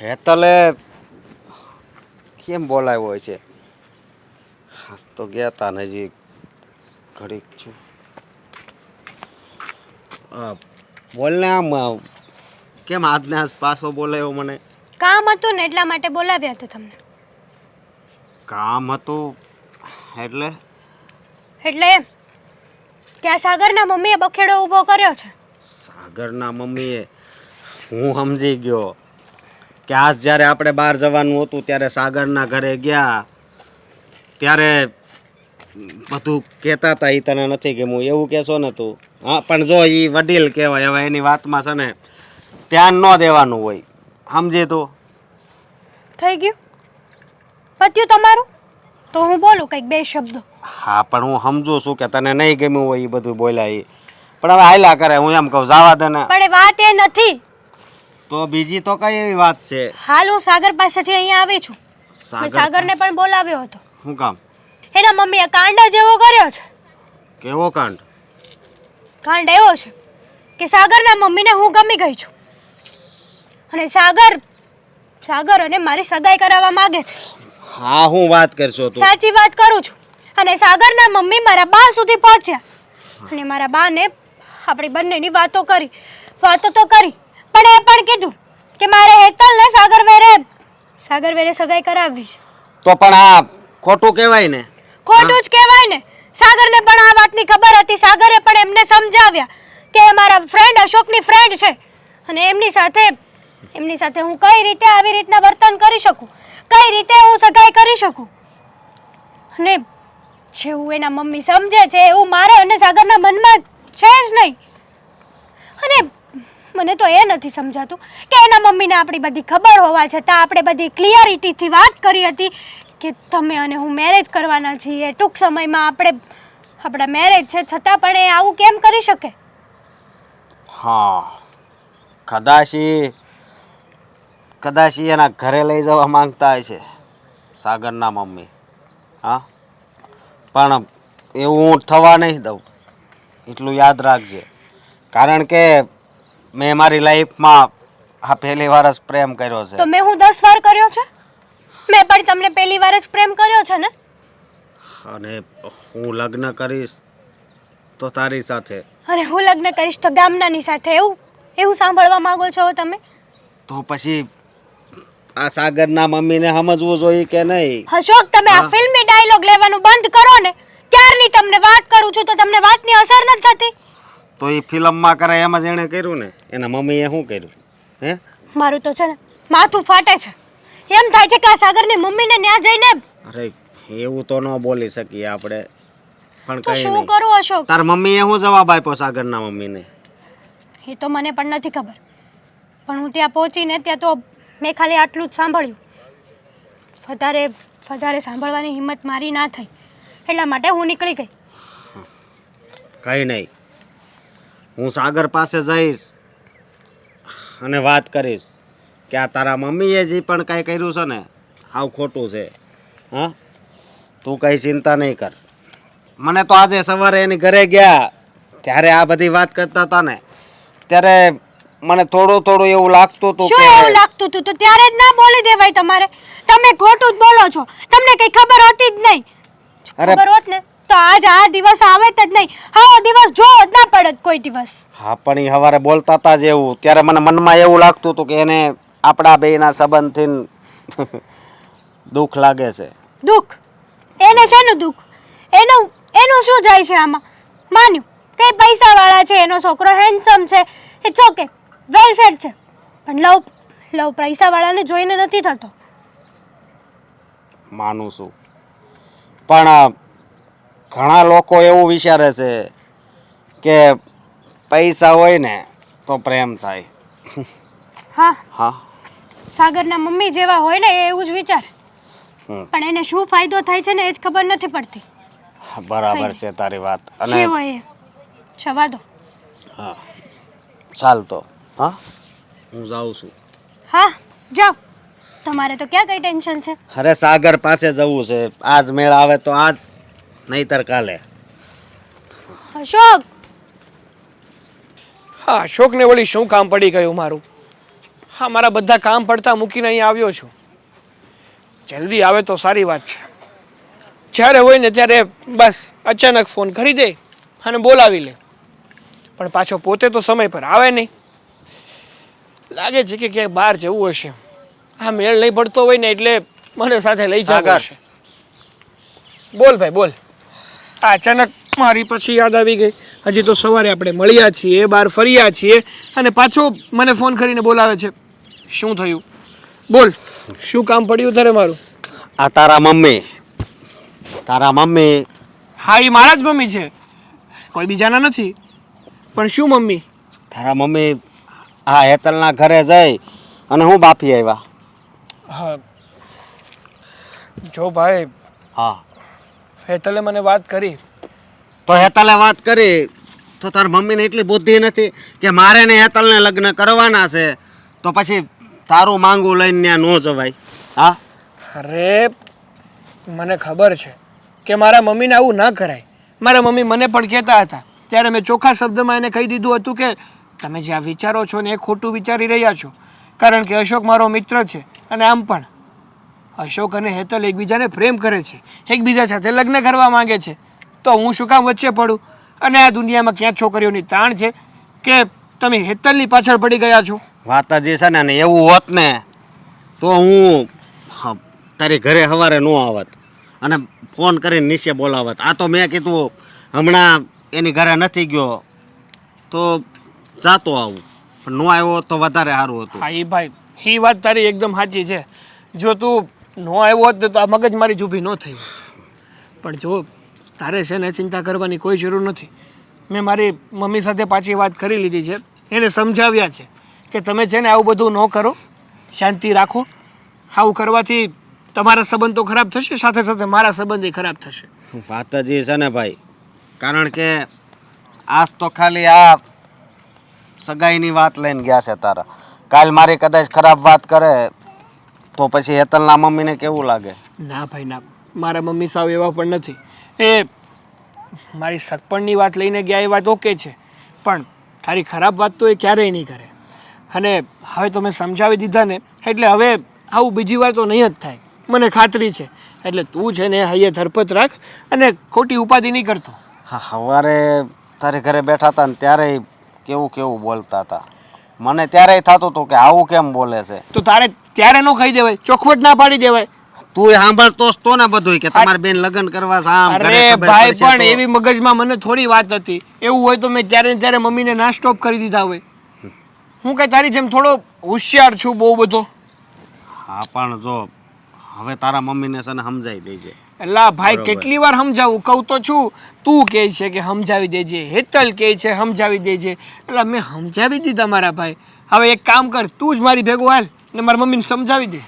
[SPEAKER 3] હેતલે કેમ બોલાવ્યો છે? હાસ તો ગયા તા ને હજી ઘડીક છું. બોલને આમ કેમ આજને આજ પાછો બોલાવ્યો મને?
[SPEAKER 4] કામ હતું ને એટલા માટે બોલાવ્યા હતા તમને.
[SPEAKER 3] કામ હતું એટલે?
[SPEAKER 4] એટલે એમ કે આ સાગરના મમ્મીએ બખેડો ઊભો કર્યો છે.
[SPEAKER 3] સાગરના મમ્મીએ? હું સમજી ગયો કે આજ જ્યારે આપણે બહાર જવાનું હતું ત્યારે સાગરના ઘરે ગયા ત્યારે બધું કહેતા હતા. એ તને નથી ગમ્યું એવું કહેશો ને તું? હા પણ જો એ વડીલ કહેવાય, હવે એની વાતમાં છે ને ધ્યાન ન દેવાનું હોય, સમજે તો.
[SPEAKER 4] થઈ ગયું પત્યું તમારું? તો હું બોલું કંઈક બે શબ્દો.
[SPEAKER 3] હા પણ હું સમજુ છું કે તને નહીં ગમ્યું હોય એ બધું બોલ્યા એ, પણ હવે હાલ્યા કરે. હું એમ કહું જવા દે ને.
[SPEAKER 4] પણ એ વાત એ નથી.
[SPEAKER 3] તો બીજી તો કઈ એવી વાત છે?
[SPEAKER 4] હાલ હું સાગર પાસેથી અહીંયા આવી છું. મેં સાગરને પણ બોલાવ્યો હતો.
[SPEAKER 3] શું કામ?
[SPEAKER 4] એના મમ્મીએ કાંડ જ એવો કર્યો છે.
[SPEAKER 3] કેવો કાંડ?
[SPEAKER 4] કાંડ એવો છે કે સાગરના મમ્મીને હું ગમી ગઈ છું અને સાગર અને મારી સગાઈ કરાવવા માંગે છે.
[SPEAKER 3] હા હું વાત કરશો તું?
[SPEAKER 4] સાચી વાત કરું છું. અને સાગરના મમ્મી મારા બા સુધી પહોંચ્યા અને મારા બાને આપણી બંનેની વાતો કરી, વાતો તો કરી, પણ એ પણ કીધું કે મારે હેતલને સાગર વેરે સગાઈ કરાવવી છે.
[SPEAKER 3] તો પણ આ ખોટું કહેવાય ને.
[SPEAKER 4] ખોટું જ કહેવાય ને. સાગરને પણ આ વાતની ખબર હતી. સાગરે પણ એમને સમજાવ્યા કે મારા ફ્રેન્ડ અશોકની ફ્રેન્ડ છે અને એમની સાથે હું કઈ રીતે આવી રીતના વર્તન કરી શકું, કઈ રીતે હું સગાઈ કરી શકું. અને જેવું એના મમ્મી સમજે છે એવું મારે અને સાગરના મનમાં છે જ નહીં. અને મને તો એ નથી સમજાતું કે એના મમ્મીને આપણી બધી ખબર હોવા છતાં આપણે બધી ક્લિયરિટીથી વાત કરી હતી કે તમે અને હું મેરેજ કરવાના છીએ, ટૂંક સમયમાં આપણા મેરેજ છે, છતાં પણ એ આવું કેમ કરી શકે?
[SPEAKER 3] હા, કદાચ ઈ એના ઘરે લઈ જવા માંગતા હશે સાગરના મમ્મી. હા, પણ એવું હું થવા નહીં દઉં, એટલું યાદ રાખજે. કારણ કે મેં મારી લાઈફમાં આ પહેલી વાર જ પ્રેમ કર્યો છે.
[SPEAKER 4] તો મેં હું 10 વાર કર્યો છે? મેં પણ તમને પહેલી વાર જ પ્રેમ કર્યો છે ને?
[SPEAKER 3] અને હું લગ્ન કરીશ તો તારી સાથે.
[SPEAKER 4] અને હું લગ્ન કરીશ તો ગામનાની સાથે, એવું સાંભળવા માંગો છો તમે?
[SPEAKER 3] તો પછી આ સાગરના મમ્મીને સમજવું જોઈએ કે નહીં?
[SPEAKER 4] અશોક, તમે આ ફિલ્મી ડાયલોગ લેવાનું બંધ કરો ને. ક્યારની તમને વાત કરું છું તો તમને વાતની અસર નથી થતી?
[SPEAKER 3] તો એ ફિલ્મમાં કરે એમ જ એણે કર્યું ને. એના મમ્મીએ શું કર્યું? હે,
[SPEAKER 4] મારું તો છે ને માથું ફાટે છે. એમ થાય છે કે આ સાગરની મમ્મીને ન્યા જઈને
[SPEAKER 3] અરે એવું તો ન બોલી શકીએ આપણે, પણ
[SPEAKER 4] તો
[SPEAKER 3] કઈ
[SPEAKER 4] શું
[SPEAKER 3] નહીં.
[SPEAKER 4] કરું અશોક?
[SPEAKER 3] તાર મમ્મીએ શું જવાબ આપ્યો સાગરના મમ્મીને?
[SPEAKER 4] એ તો મને પણ નથી ખબર, પણ હું ત્યાં પહોંચીને ત્યાં તો મેં ખાલી આટલું જ સાંભળ્યું. વધારે સાંભળવાની હિંમત મારી ના થઈ, એટલા માટે હું નીકળી ગઈ.
[SPEAKER 3] કઈ નહીં, હું સાગર પાસે જઈશ અને વાત કરીશ કે આ તારા મમ્મીએ જે પણ કાંઈ કર્યું છે ને હાવ ખોટું છે. હા, તું કંઈ ચિંતા નહીં કર. મને તો આજે સવારે એની ઘરે ગયા ત્યારે આ બધી વાત કરતા હતા ને ત્યારે મને થોડું એવું લાગતું હતું
[SPEAKER 4] શું
[SPEAKER 3] કે
[SPEAKER 4] એવું લાગતું હતું? તો ત્યારે જ ના બોલી દેવાય તમારે. તમે ખોટું જ બોલો છો. તમને કઈ ખબર હતી જ નહીં.
[SPEAKER 3] અરે
[SPEAKER 4] ખબર હોત ને તો આજ આ દિવસ આવે જ નહીં. આવો દિવસ જો જ ના પડત કોઈ દિવસ.
[SPEAKER 3] હા, પણ એ સવારે બોલતા હતા જ એવું, ત્યારે મને મનમાં એવું લાગતું હતું કે એને આપણા બેયના સંબંધથી દુઃખ લાગે છે.
[SPEAKER 4] દુઃખ? એને શેનું દુઃખ? એનું શું જાય છે આમાં? માન્યું કે પૈસાવાળા છે, એનો છોકરો હેન્ડસમ છે, ઇટ્સ ઓકે, વેલ સેટ છે. પણ લવ પૈસાવાળાને જોઈને નથી થતો.
[SPEAKER 3] માનું છું, પણ ઘણા લોકો એવું વિચારે છે કે પૈસા હોય ને તો પ્રેમ થાય.
[SPEAKER 4] હા,
[SPEAKER 3] હા,
[SPEAKER 4] સાગરના મમ્મી જેવા હોય ને એ એવું જ વિચારે,
[SPEAKER 3] હમ,
[SPEAKER 4] પણ એને શું ફાયદો થાય છે ને એ જ ખબર નથી પડતી.
[SPEAKER 3] બરાબર છે તારી વાત.
[SPEAKER 4] જે
[SPEAKER 3] અને
[SPEAKER 4] હોય એ જવા દો.
[SPEAKER 3] હા, ચાલ તો. હા, હું જાઉં છું.
[SPEAKER 4] હા, જાઓ. તમારે તો ક્યાં કઈ ટેન્શન છે?
[SPEAKER 3] અરે સાગર પાસે જવું છે. આજ મેળ આવે તો આજ, નહીતર કાલે.
[SPEAKER 4] અશોક,
[SPEAKER 2] હા, અશોકને વળી શું કામ પડી ગયું મારું? હા, મારા બધા કામ પડતા મૂકીને અહીં આવ્યો છું. જલ્દી આવે તો સારી વાત છે. જ્યારે હોય ને ત્યારે બસ અચાનક ફોન કરી દે અને બોલાવી લે, પણ પાછો પોતે તો સમય પર આવે નહીં. લાગે છે કે ક્યાંક બહાર જવું હશે. આ મેળ નહીં પડતો હોય ને એટલે મને સાથે લઈ જવો
[SPEAKER 3] સાગર.
[SPEAKER 2] હશે. બોલ ભાઈ બોલ. આ અચાનક મારી પછી યાદ આવી ગઈ. હજી તો સવારે આપણે મળ્યા છીએ, બહાર ફર્યા છીએ અને પાછો મને ફોન કરીને બોલાવે છે. શું થયું? બોલ, શું કામ પડ્યું તારે મારું?
[SPEAKER 3] આ તારા મમ્મી.
[SPEAKER 2] હા, એ મારા જ મમ્મી છે, કોઈ બીજાના નથી. પણ શું મમ્મી?
[SPEAKER 3] તારા મમ્મી આ હેતલના ઘરે જઈ અને હું બાફી આવ્યા.
[SPEAKER 2] હા જો ભાઈ,
[SPEAKER 3] હા,
[SPEAKER 2] હેતલે મને વાત કરી.
[SPEAKER 3] તો હેતલે વાત કરી તો તારા મમ્મીને એટલી બુદ્ધિ નથી કે મારે ને હેતલને લગ્ન કરવાના છે તો પછી તારું માંગું લઈને ત્યાં ન જવાય? હા,
[SPEAKER 2] અરે મને ખબર છે કે મારા મમ્મીને આવું ના કરાય. મારા મમ્મી મને પણ કહેતા હતા ત્યારે મેં ચોખ્ખા શબ્દમાં એને કહી દીધું હતું કે તમે જે આ વિચારો છો ને એ ખોટું વિચારી રહ્યા છો. કારણ કે અશોક મારો મિત્ર છે અને આમ પણ અશોક અને હેતલ એકબીજાને પ્રેમ કરે છે, એકબીજા સાથે લગ્ન કરવા માંગે છે. તો હું શું કામ વચ્ચે પડું? અને આ દુનિયામાં ક્યાં છોકરીઓની તાણ છે કે તમે હેતલની પાછળ પડી ગયા છો?
[SPEAKER 3] વાત જ છે ને એવું હોત ને તો હું તારી ઘરે સવારે ન આવત અને ફોન કરીને નીચે બોલાવત. આ તો મેં કીધું હમણાં એની ઘરે નથી ગયો તો જાતો આવું, પણ ન આવ્યો તો વધારે સારું હતું.
[SPEAKER 2] હા એ ભાઈ, એ વાત તારી એકદમ સાચી છે. જો તું ન આવ્યો હોત ને તો આ મગજ મારી ઊભી ન થઈ. પણ જો તારે છે ને ચિંતા કરવાની કોઈ જરૂર નથી. મેં મારી મમ્મી સાથે પાછી વાત કરી લીધી છે, એને સમજાવ્યા છે કે તમે છે ને આવું બધું ન કરો, શાંતિ રાખો. આવું કરવાથી તમારા સંબંધ તો ખરાબ થશે, સાથે સાથે મારા સંબંધ ખરાબ થશે.
[SPEAKER 3] વાત જ એ છે ને ભાઈ, કારણ કે આજ તો ખાલી આ સગાઈની વાત લઈને ગયા છે તારા. કાલ મારી કદાચ ખરાબ વાત કરે તો પછી હેતલના મમ્મીને કેવું લાગે?
[SPEAKER 2] ના ભાઈ ના, મારા મમ્મી સાવ એવા પણ નથી. એ મારી સગપણની વાત લઈને ગયા એ વાત ઓકે છે, પણ તારી ખરાબ વાત તો એ ક્યારેય નહીં કરે. અને હવે તો મેં સમજાવી દીધા ને, એટલે હવે આવું બીજી વાર તો નહીં જ થાય, મને ખાતરી છે. એટલે તું છે ને હૈયે ધરપત રાખ અને ખોટી ઉપાધિ નહીં કરતો.
[SPEAKER 3] હા, સવારે તારે ઘરે બેઠા હતા ને ત્યારે કેવું કેવું બોલતા હતા. મને ત્યારે થતું હતું કે આવું કેમ બોલે છે.
[SPEAKER 2] તો તારે ત્યારે ન કહી દેવાય, ચોખવટ ના પાડી દેવાય.
[SPEAKER 3] તું સાંભળતો જ તો ને બધું કે તમારે બેન લગ્ન કરવા છે આમ ઘરે
[SPEAKER 2] અરે
[SPEAKER 3] ખબર
[SPEAKER 2] ભાઈ,
[SPEAKER 3] પડશે
[SPEAKER 2] પણ
[SPEAKER 3] તો.
[SPEAKER 2] એવી મગજમાં મને થોડી વાત હતી. એવું હોય તો મેં ત્યારે ને ત્યારે મમ્મીને ના સ્ટોપ કરી દીધા હોય. હું કઈ તારી જેમ થોડો હોશિયાર છું બહુ બધો.
[SPEAKER 3] હા, પણ જો હવે તારા મમ્મીને છે ને સમજાઈ દેજે.
[SPEAKER 2] એલા ભાઈ,
[SPEAKER 3] બરોબર.
[SPEAKER 2] કેટલી વાર સમજાવું? કહું તો છું, તું કહે છે કે સમજાવી દેજે, હેતલ કહે છે સમજાવી દેજે. એટલે મેં સમજાવી દીધા મારા ભાઈ. હવે એક કામ કર, તું જ મારી ભેગો હાલ ને મારા મમ્મીને સમજાવી દે.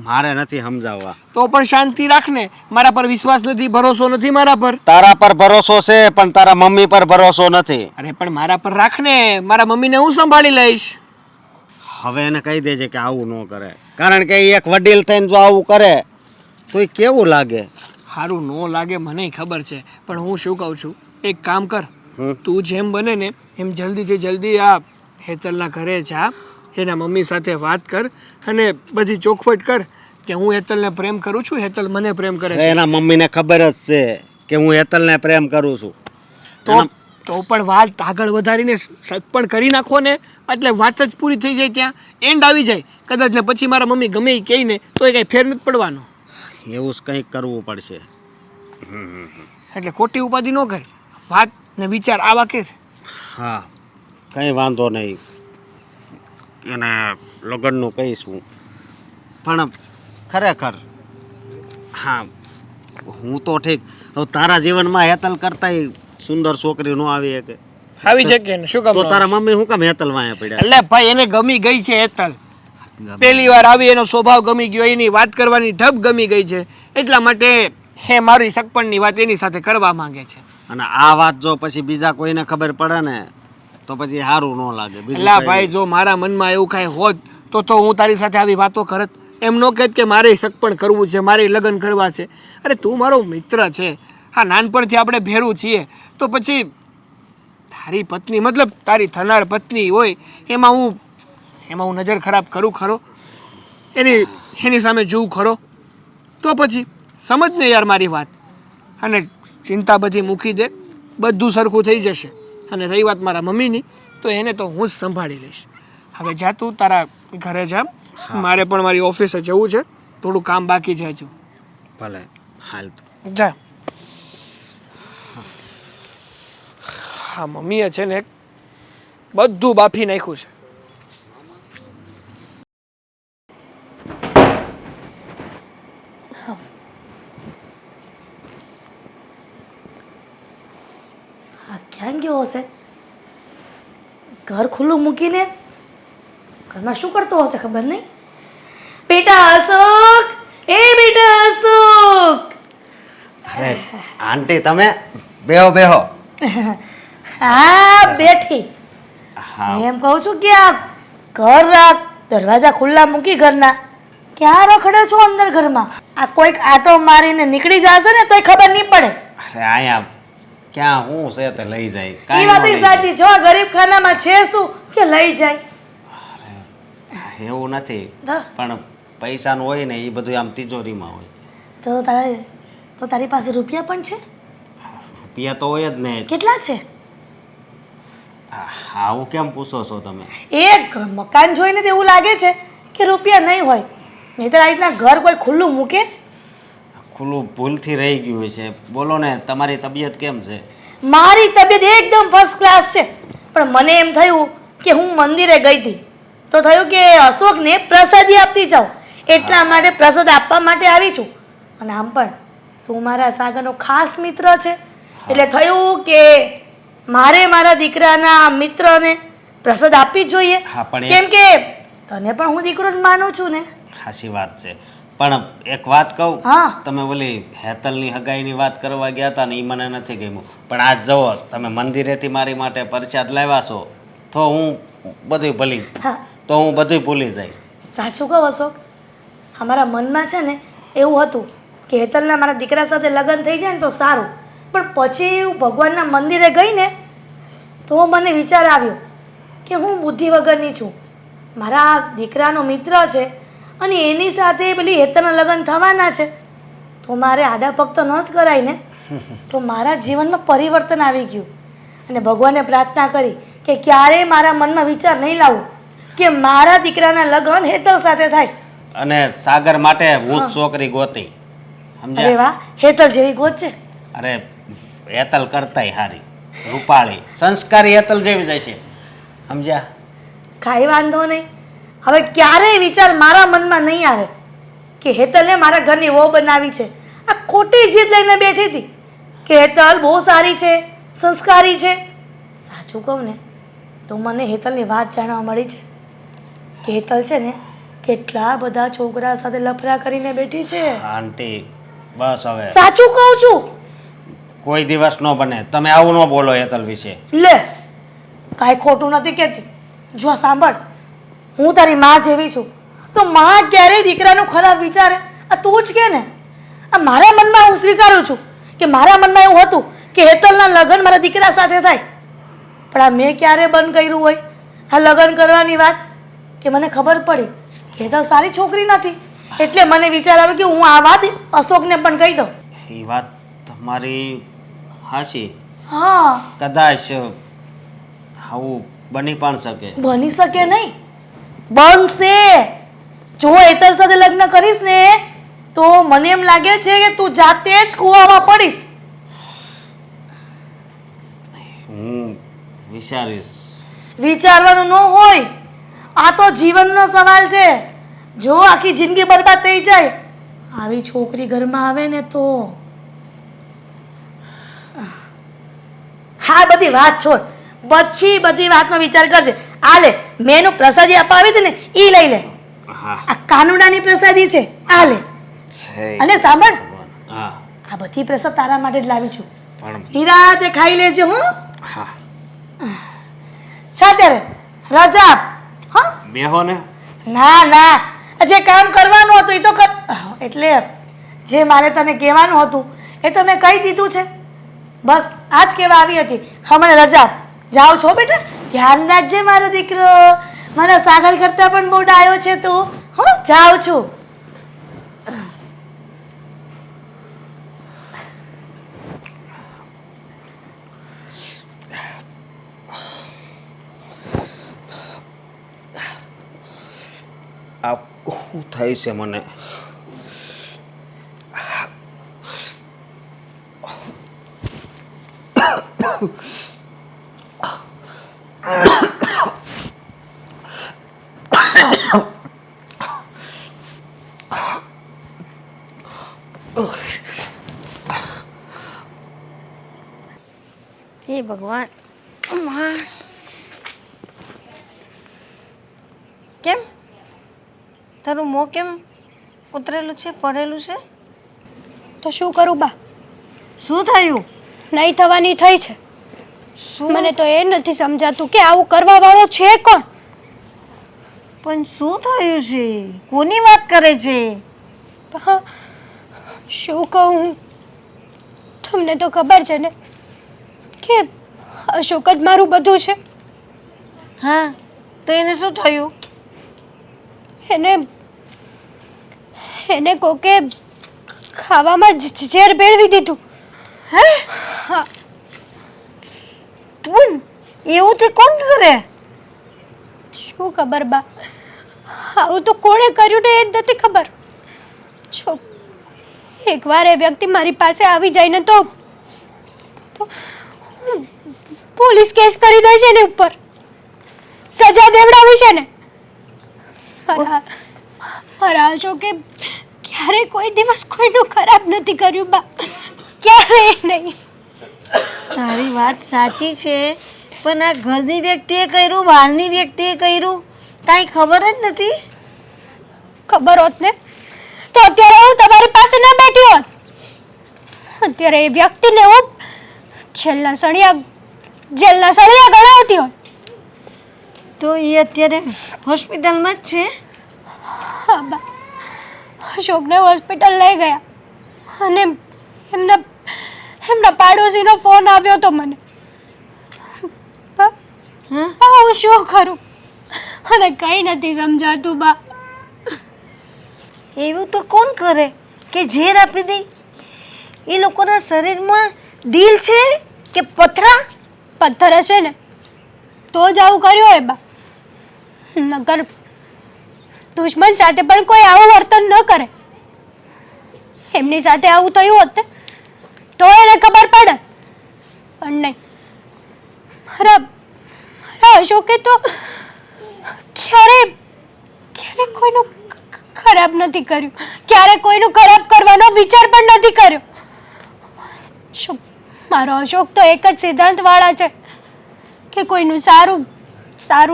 [SPEAKER 3] મારે નથી સમજાવવા.
[SPEAKER 2] તો પણ શાંતિ રાખ ને. મારા પર વિશ્વાસ નથી, ભરોસો નથી મારા પર.
[SPEAKER 3] તારા પર ભરોસો છે પણ તારા મમ્મી પર ભરોસો નથી.
[SPEAKER 2] અરે પણ મારા પર રાખ ને, મારા મમ્મીને હું સંભાળી લઈશ.
[SPEAKER 3] હવે એને કહી દેજે કે આવું ન કરે, કારણ કે એ એક વડીલ થઈને જો આવું કરે તો એ કેવું લાગે.
[SPEAKER 2] સારું ન લાગે મને ખબર છે, પણ હું શું કહું છું, એક કામ કર,
[SPEAKER 3] હમ.
[SPEAKER 2] તું જેમ બને ને એમ જલ્દીથી જલ્દી આ હેતલના ઘરે જા, એના મમ્મી સાથે વાત કર અને બધી ચોખવટ કર કે હું હેતલને પ્રેમ કરું છું, હેતલ મને પ્રેમ કરે છે.
[SPEAKER 3] એના મમ્મીને ખબર જ છે કે હું હેતલને પ્રેમ કરું છું.
[SPEAKER 2] તો પણ વાત આગળ વધારીને પણ કરી નાખો ને, એટલે વાત જ પૂરી થઈ જાય, ત્યાં એન્ડ આવી જાય કદાચ ને. પછી મારા મમ્મી ગમે એ કહે ને તો એ કાંઈ ફેર નથી પડવાનો.
[SPEAKER 3] એવું જ કંઈક કરવું પડશે.
[SPEAKER 2] એટલે ખોટી ઉપાધિ ન કર, વાત ને વિચાર આવા કે.
[SPEAKER 3] હા, કંઈ વાંધો નહીં, એને લગ્નનું કહીશું. પણ ખરેખર હા, હું તો ઠીક, હવે તારા જીવનમાં હેતલ કરતાંય સુંદર છોકરી ન આવી શકે.
[SPEAKER 2] આવી શકે ને, શું કામ
[SPEAKER 3] તો
[SPEAKER 2] ન
[SPEAKER 3] તારા મમ્મી શું કામ હેતલ વાંહે પડ્યા?
[SPEAKER 2] એટલે ભાઈ એને ગમી ગઈ છે હેતલ. પહેલી વાર આવી, એનો સ્વભાવ ગમી ગયો, એની વાત કરવાની ઢબ ગમી ગઈ છે, એટલા માટે હે મારી સગપણની વાત એની સાથે કરવા માંગે છે.
[SPEAKER 3] અને આ વાત જો પછી બીજા કોઈને ખબર પડે ને તો પછી સારું ન લાગે. બીજું
[SPEAKER 2] એટલે
[SPEAKER 3] કાંઈ
[SPEAKER 2] ભાઈ, જો મારા મનમાં એવું કાંઈ હોત તો હું તારી સાથે આવી વાતો કરત. એમ ન કહેત કે મારે સગપણ કરવું છે, મારે લગ્ન કરવા છે. અરે તું મારો મિત્ર છે, હા નાનપણથી આપણે ભેરું છીએ, તો પછી તારી પત્ની મતલબ તારી થનાર પત્ની હોય એમાં હું નજર ખરાબ કરું ખરો? એની સામે જોઉં ખરો? તો પછી સમજ ને યાર મારી વાત. અને ચિંતા બધી મૂકી દે, બધું સરખું થઈ જશે. અને રહી વાત મારા મમ્મીની, તો એને તો હું જ સંભાળી લઈશ. હવે જા તું તારા ઘરે જા, મારે પણ મારી ઓફિસે જવું છે, થોડું કામ બાકી છે હજુ.
[SPEAKER 3] ભલે હાલ તો.
[SPEAKER 2] જા. હા, મમ્મીએ છે ને બધું બાફી નાખ્યું છે.
[SPEAKER 1] આ ક્યાં ગયો હશે? ઘર ખુલ્લું મૂકીને ઘરમાં શું કરતો હશે ખબર નહીં. બેટા અશોક, એ બેટા અશોક.
[SPEAKER 3] અરે આંટી, તમે બેહો બેહો.
[SPEAKER 1] હા બેઠી.
[SPEAKER 3] હા,
[SPEAKER 1] હું એમ કહું છું કે આ ઘર, આ દરવાજા ખુલ્લા મૂકી ઘરના, ક્યાં રખડે છો અંદર ઘરમાં? આ કોઈક આટો મારીને નીકળી જશે ને તોય ખબર નહીં પડે.
[SPEAKER 3] અરે અહીંયા ક્યાં હું છે તે લઈ જાય.
[SPEAKER 1] એ
[SPEAKER 3] કાંઈ
[SPEAKER 1] વાત
[SPEAKER 3] ન લઈ
[SPEAKER 1] સાચી છે. આ ગરીબ ખાનામાં છે શું કે લઈ જાય?
[SPEAKER 3] જાય. એવું નથી,
[SPEAKER 1] હા.
[SPEAKER 3] પણ પૈસાનું હોય ને એ બધું આમ તિજોરીમાં હોય.
[SPEAKER 1] તો તારી પાસે રૂપિયા પણ છે?
[SPEAKER 3] રૂપિયા તો હોય જ ને.
[SPEAKER 1] કેટલા છે?
[SPEAKER 3] આવું કેમ પૂછો છો તમે?
[SPEAKER 1] એક મકાન જોઈને તો એવું લાગે છે કે રૂપિયા નહીં હોય, નહીં તો આ રીતના ઘર કોઈ ખુલ્લું મૂકે?
[SPEAKER 3] ખુલ્લું ભૂલથી રહી ગયું હોય છે. બોલો ને, તમારી તબિયત કેમ છે?
[SPEAKER 1] મારી તબિયત એકદમ ફર્સ્ટ ક્લાસ છે, પણ મને એમ થયું કે હું મંદિરે ગઈ હતી તો થયું કે અશોકને પ્રસાદી આપતી જાઉં, એટલા માટે પ્રસાદ આપવા માટે આવી છું. અને આમ પણ તું મારા સાગરનો ખાસ મિત્ર છે, એટલે થયું કે મારે મારા દીકરાના મિત્રને પ્રસાદ આપવી જ જોઈએ.
[SPEAKER 3] હા, પણ
[SPEAKER 1] કેમ કે તને પણ હું દીકરો જ માનું છું ને.
[SPEAKER 3] સાચી વાત છે, પણ એક વાત કહું.
[SPEAKER 1] હા.
[SPEAKER 3] તમે ઓલી હેતલની હગાઈની વાત કરવા ગયા હતા ને, એ મને નથી ગમ્યું. પણ આજ જુઓ, તમે મંદિરેથી મારી માટે પ્રસાદ લાવ્યા છો તો હું બધું
[SPEAKER 1] હા.
[SPEAKER 3] ભૂલી જાય.
[SPEAKER 1] સાચું કહું અશોક, અમારા મનમાં છે ને એવું હતું કે હેતલના મારા દીકરા સાથે લગ્ન થઈ જાય ને તો સારું, પણ પછી હું ભગવાનના મંદિરે ગઈ ને તો મને વિચાર આવ્યો કે હું બુદ્ધિ વગરની છું, મારા દીકરાનો મિત્ર છે અને એની સાથે પેલી હેતલના લગ્ન થવાના છે, તો મારે આડા પગ તો ન જ કરાય ને. તો મારા જીવનમાં પરિવર્તન આવી ગયું અને ભગવાનને પ્રાર્થના કરી કે ક્યારેય મારા મનમાં વિચાર નહીં લાવું કે મારા દીકરાના લગ્ન હેતલ સાથે થાય.
[SPEAKER 3] અને સાગર માટે હું જ છોકરી ગોતી.
[SPEAKER 1] અરે
[SPEAKER 3] સમજ્યા?
[SPEAKER 1] વાહ, હેતલ જેવી ગોત છે.
[SPEAKER 3] અરે હેતલ કરતાય હારી, રૂપાળી, સંસ્કારી હેતલ જેવી જાય છે. સમજ્યા?
[SPEAKER 1] કાંઈ વાંધો નહીં, હવે ક્યારેય વિચાર મારા મનમાં નહીં આવે કે હેતલને મારા ઘરની વહુ બનાવી છે. આ ખોટી જીદ લઈને બેઠી હતી કે હેતલ બહુ સારી છે, સંસ્કારી છે. સાચું કહું ને તો મને હેતલની વાત જાણવા મળી છે કે હેતલ છે ને કેટલા બધા છોકરા સાથે લફડા કરીને બેઠી છે.
[SPEAKER 3] આંટી બસ હવે
[SPEAKER 1] સાચું કહું છું.
[SPEAKER 3] કોઈ દિવસ ન બને. તમે આવું ન બોલો હેતલ વિશે.
[SPEAKER 1] લે, કાંઈ ખોટું નથી કહેતી. જો સાંભળ, હું તારી માં જેવી છું, તો માં ક્યારેય દીકરાનું ખરાબ વિચારે? આ તું જ કે ને. આ મારા મનમાં હું સ્વીકારું છું કે મારા મનમાં એવું હતું કે હેતલના લગ્ન મારા દીકરા સાથે થાય, પણ આ મેં ક્યારે બંધ કર્યું હોય આ લગ્ન કરવાની વાત? કે મને ખબર પડી કે હેતલ સારી છોકરી નથી, એટલે મને વિચાર આવ્યો કે હું આ વાત અશોકને પણ કહી દઉં.
[SPEAKER 3] એ વાત તમારી હાચી.
[SPEAKER 1] હા,
[SPEAKER 3] કદાચ આવું બની પણ શકે.
[SPEAKER 1] બની શકે નહીં, બનશે. જો હેતલ સાથે લગ્ન કરીશ ને તો મને એમ લાગે છે કે તું જાતે જ કૂવામાં પડીશ.
[SPEAKER 3] હું વિચારીશ.
[SPEAKER 1] વિચારવાનું ન હોય, આ તો જીવનનો સવાલ છે. જો આખી જિંદગી બરબાદ થઈ જાય આવી છોકરી ઘરમાં આવે ને તો. હા, બધી વાત છોડ, પછી બધી વાતનો વિચાર કરજે. આ લે, મેં એનું પ્રસાદી અપાવી હતી ને એ લઈ લે.
[SPEAKER 3] હા
[SPEAKER 1] આ કાનુડાની પ્રસાદી છે, આ લે.
[SPEAKER 3] છે.
[SPEAKER 1] અને સાંભળ,
[SPEAKER 3] હા
[SPEAKER 1] આ બધી પ્રસાદ તારા માટે જ લાવી છું,
[SPEAKER 3] પણ
[SPEAKER 1] નિરાતે ખાઈ લેજે. હું
[SPEAKER 3] હા
[SPEAKER 1] સાથે રજા આપ. હા,
[SPEAKER 3] બેહો ને.
[SPEAKER 1] ના ના, જે કામ કરવાનું હતું એ તો કર. એટલે જે મારે તને કહેવાનું હતું એ તો મેં કહી દીધું છે. બસ આ જ કહેવા આવી હતી. હમણાં રજા આપ. જાઓ છો બેટા, ધ્યાન રાખજે મારો દીકરો. મારા સાગર કરતા પણ બહુ ડાયો છે તું. હું જાઉં છું.
[SPEAKER 3] આ શું થાય છે મને?
[SPEAKER 5] હે ભગવાન, કેમ તારું મોં કેમ ઉતરેલું છે, પડેલું છે?
[SPEAKER 4] તો શું કરું બા,
[SPEAKER 5] શું થયું?
[SPEAKER 4] નહીં થવાની થઈ છે.
[SPEAKER 5] શું?
[SPEAKER 4] મને તો એ નથી સમજાતું કે આવું કરવા વાળો છે કોણ.
[SPEAKER 5] પણ શું થયું છે? કોની વાત કરે છે?
[SPEAKER 4] હા, શું કહું, તમને તો ખબર છે ને કે અશોક જ મારું બધું છે.
[SPEAKER 5] હા, તો એને શું થયું?
[SPEAKER 4] એને કોકે ખાવામાં ઝેર ભેળવી દીધું.
[SPEAKER 5] હે?
[SPEAKER 4] હા,
[SPEAKER 5] તું એવું તે કોણ કરે?
[SPEAKER 4] શું ખબર બા, આવું તો કોણે કર્યું ને એ જ નથી ખબર. જો એકવાર એ વ્યક્તિ મારી પાસે આવી જાય ને તો હું પોલીસ કેસ કરી દઈશ એની ઉપર, સજા દેવડાવી છે ને. મારા અશોકે ક્યારે કોઈ દિવસ કોઈનું ખરાબ નથી કર્યું બા, ક્યારેય નહીં.
[SPEAKER 5] તારી વાત સાચી છે, પણ આ ઘરની વ્યક્તિએ કર્યું, બહારની વ્યક્તિએ કર્યું, કાંઈ ખબર જ નથી.
[SPEAKER 4] ખબર હોત ને તો અત્યારે હું તમારી પાસે ના બેઠી હોત. અત્યારે એ વ્યક્તિને હું જેલના સળિયા ગણાવતી હોત.
[SPEAKER 5] તો એ અત્યારે હોસ્પિટલમાં જ છે?
[SPEAKER 4] હા બા, અશોકને હોસ્પિટલ લઈ ગયા અને એમના પાડોશીનો ફોન આવ્યો તો મને. હું શું કરું અને કંઈ નથી સમજાતું બા.
[SPEAKER 5] એવું તો કોણ કરે કે ઝેર આપી દે? એ લોકોના શરીરમાં દિલ છે કે પથરા?
[SPEAKER 4] પથ્થર હશે ને તો જ આવું કર્યું હોય બા, નકર દુશ્મન સાથે પણ કોઈ આવું વર્તન ન કરે. એમની સાથે આવું થયું હોત ને તો એને ખબર પડે, પણ નહીં. મારા અશોકે તો ક્યારે કોઈનું ખરાબ નથી કર્યું, ક્યારે કોઈનું ખરાબ કરવાનો વિચાર પણ નથી કર્યો. મારો અશોક તો એક જ સિદ્ધાંત વાળા છે કે કોઈનું સારું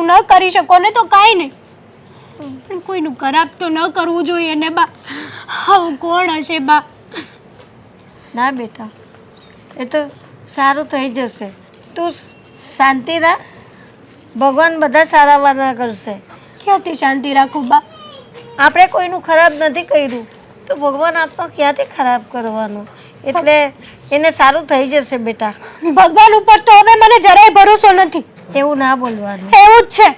[SPEAKER 4] ન કરી શકો ને તો કાંઈ નહીં, પણ કોઈનું ખરાબ તો ન કરવું જોઈએ ને બા. આવું કોણ હશે બા?
[SPEAKER 5] ના બેટા, એ તો સારું થઈ જશે. તું શાંતિ રાખ, ભગવાન બધા સારા વાના કરશે.
[SPEAKER 4] ક્યાંથી શાંતિ રાખું બા?
[SPEAKER 5] આપણે કોઈનું ખરાબ નથી કર્યું તો ભગવાન આપણો ક્યાંથી ખરાબ કરવાનું? એટલે એને સારું થઈ જશે બેટા.
[SPEAKER 4] ભગવાન ઉપર તો હવે મને જરાય ભરોસો નથી.
[SPEAKER 5] એવું ના બોલવાનું.
[SPEAKER 4] એવું જ છે,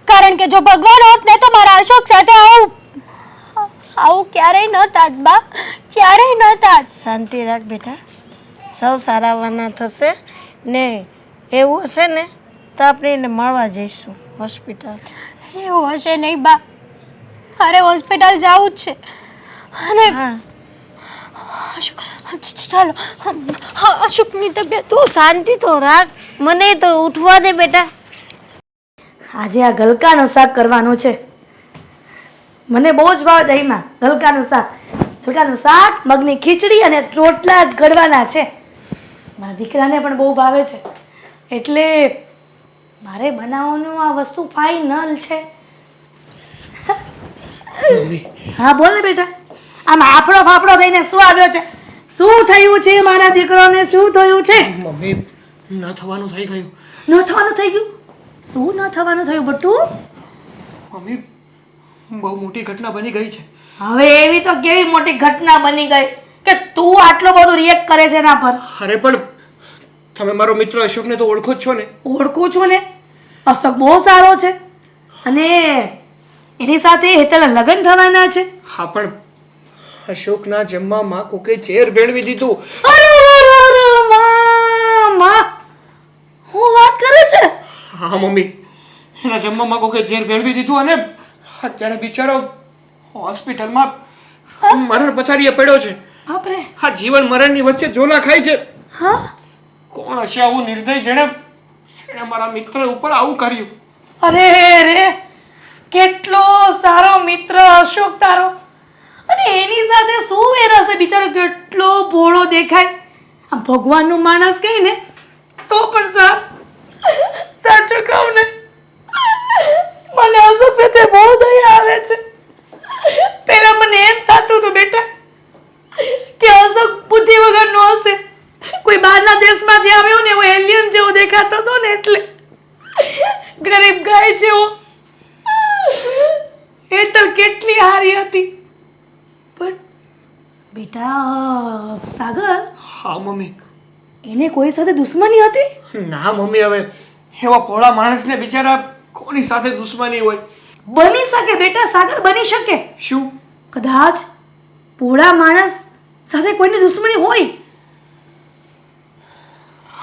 [SPEAKER 4] કારણ કે જો ભગવાન હોત ને તો મારા અશોક સાથે આવું ક્યારેય ન થાત બા, ક્યારેય ન થાત.
[SPEAKER 5] શાંતિ રાખ બેટા, સૌ સારા વાના થશે ને. એવું હશે ને તો આપણે એને મળવા જઈશું હોસ્પિટલ.
[SPEAKER 4] એવું હશે નહીં બા, મારે હોસ્પિટલ જવું જ છે. અને
[SPEAKER 5] હા,
[SPEAKER 4] ચાલો, અશોકની તબિયત
[SPEAKER 5] તું શાંતિ તો રાખ, મને તો ઉઠવા દે બેટા.
[SPEAKER 1] આજે આ ગલકાનું શાક કરવાનું છે. મને બહુ જ ભાવે દહીંમાં ગલકાનું શાક. ગલકાનું શાક, મગની ખીચડી અને રોટલા ઘડવાના છે. મારા દીકરાને પણ બહુ ભાવે છે, એટલે મારે બનાવવાનું આ વસ્તુ ફાઇનલ છે. હા બોલ ને બેટા, આમ આપણો ફાફડો થઈને શું આવ્યો છે? શું થયું છે મારા દીકરાને? શું થયું છે?
[SPEAKER 2] મમ્મી ન થવાનું થઈ ગયું.
[SPEAKER 1] ન થવાનું થઈ ગયું? શું ન થવાનું થયું બટુ?
[SPEAKER 2] મમ્મી બહુ મોટી ઘટના બની ગઈ છે.
[SPEAKER 1] હવે એવી તો કેવી મોટી ઘટના બની ગઈ કે તું આટલો બધો રિએક્ટ કરે છે એના પર?
[SPEAKER 2] અરે પણ તમે મારો મિત્ર અશોકને તો ઓળખો જ છો ને?
[SPEAKER 1] ઓળખું છું ને, અશોક બહુ સારો છે અને એની સાથે હેતલના લગ્ન થવાના છે.
[SPEAKER 2] હા પણ અશોકના જમવામાં કોકે ઝેર ભેળવી દીધું.
[SPEAKER 1] હું વાત કરે છે?
[SPEAKER 2] હા મમ્મી, એના જમવામાં કોકે ઝેર ભેળવી દીધું અને અત્યારે બિચારો હોસ્પિટલમાં મરણ પથારીએ પડ્યો છે.
[SPEAKER 1] બાપરે.
[SPEAKER 2] હા, જીવન મરણની વચ્ચે ઝોલા ખાય છે.
[SPEAKER 1] હા,
[SPEAKER 2] કોણ હશે આવું નિર્દય જેણે મારા મિત્ર ઉપર આવું કર્યું?
[SPEAKER 1] અરે રે, કેટલો સારો મિત્ર અશોક તારો, અને એની સાથે શું વેર હશે? બિચારો કેટલો ભોળો દેખાય. આ ભગવાનનું માણસ કહે ને તો પણ સાચું કહું ને, મને અશોક પ્રત્યે બહુ દયા આવે છે. પેલા મને એમ થતું હતું બેટા કે અશોક બુદ્ધિ વગરનો હશે, કોઈ બહારના દેશમાંથી આવ્યો ને એવો એલિયન જેવો દેખાતો હતો ને, એટલે ગરીબ ગાય જેવો. એ તો કેટલી હારી હતી. પણ બેટા સાગર,
[SPEAKER 2] હા મમ્મી.
[SPEAKER 1] એને કોઈ સાથે દુશ્મની હતી?
[SPEAKER 2] ના મમ્મી, હવે એવા ભોળા માણસને બિચારા કોની સાથે દુશ્મની હોય?
[SPEAKER 1] બની શકે બેટા સાગર, બની શકે.
[SPEAKER 2] શું?
[SPEAKER 1] કદાચ ભોળા માણસ સાથે કોઈની દુશ્મની હોય.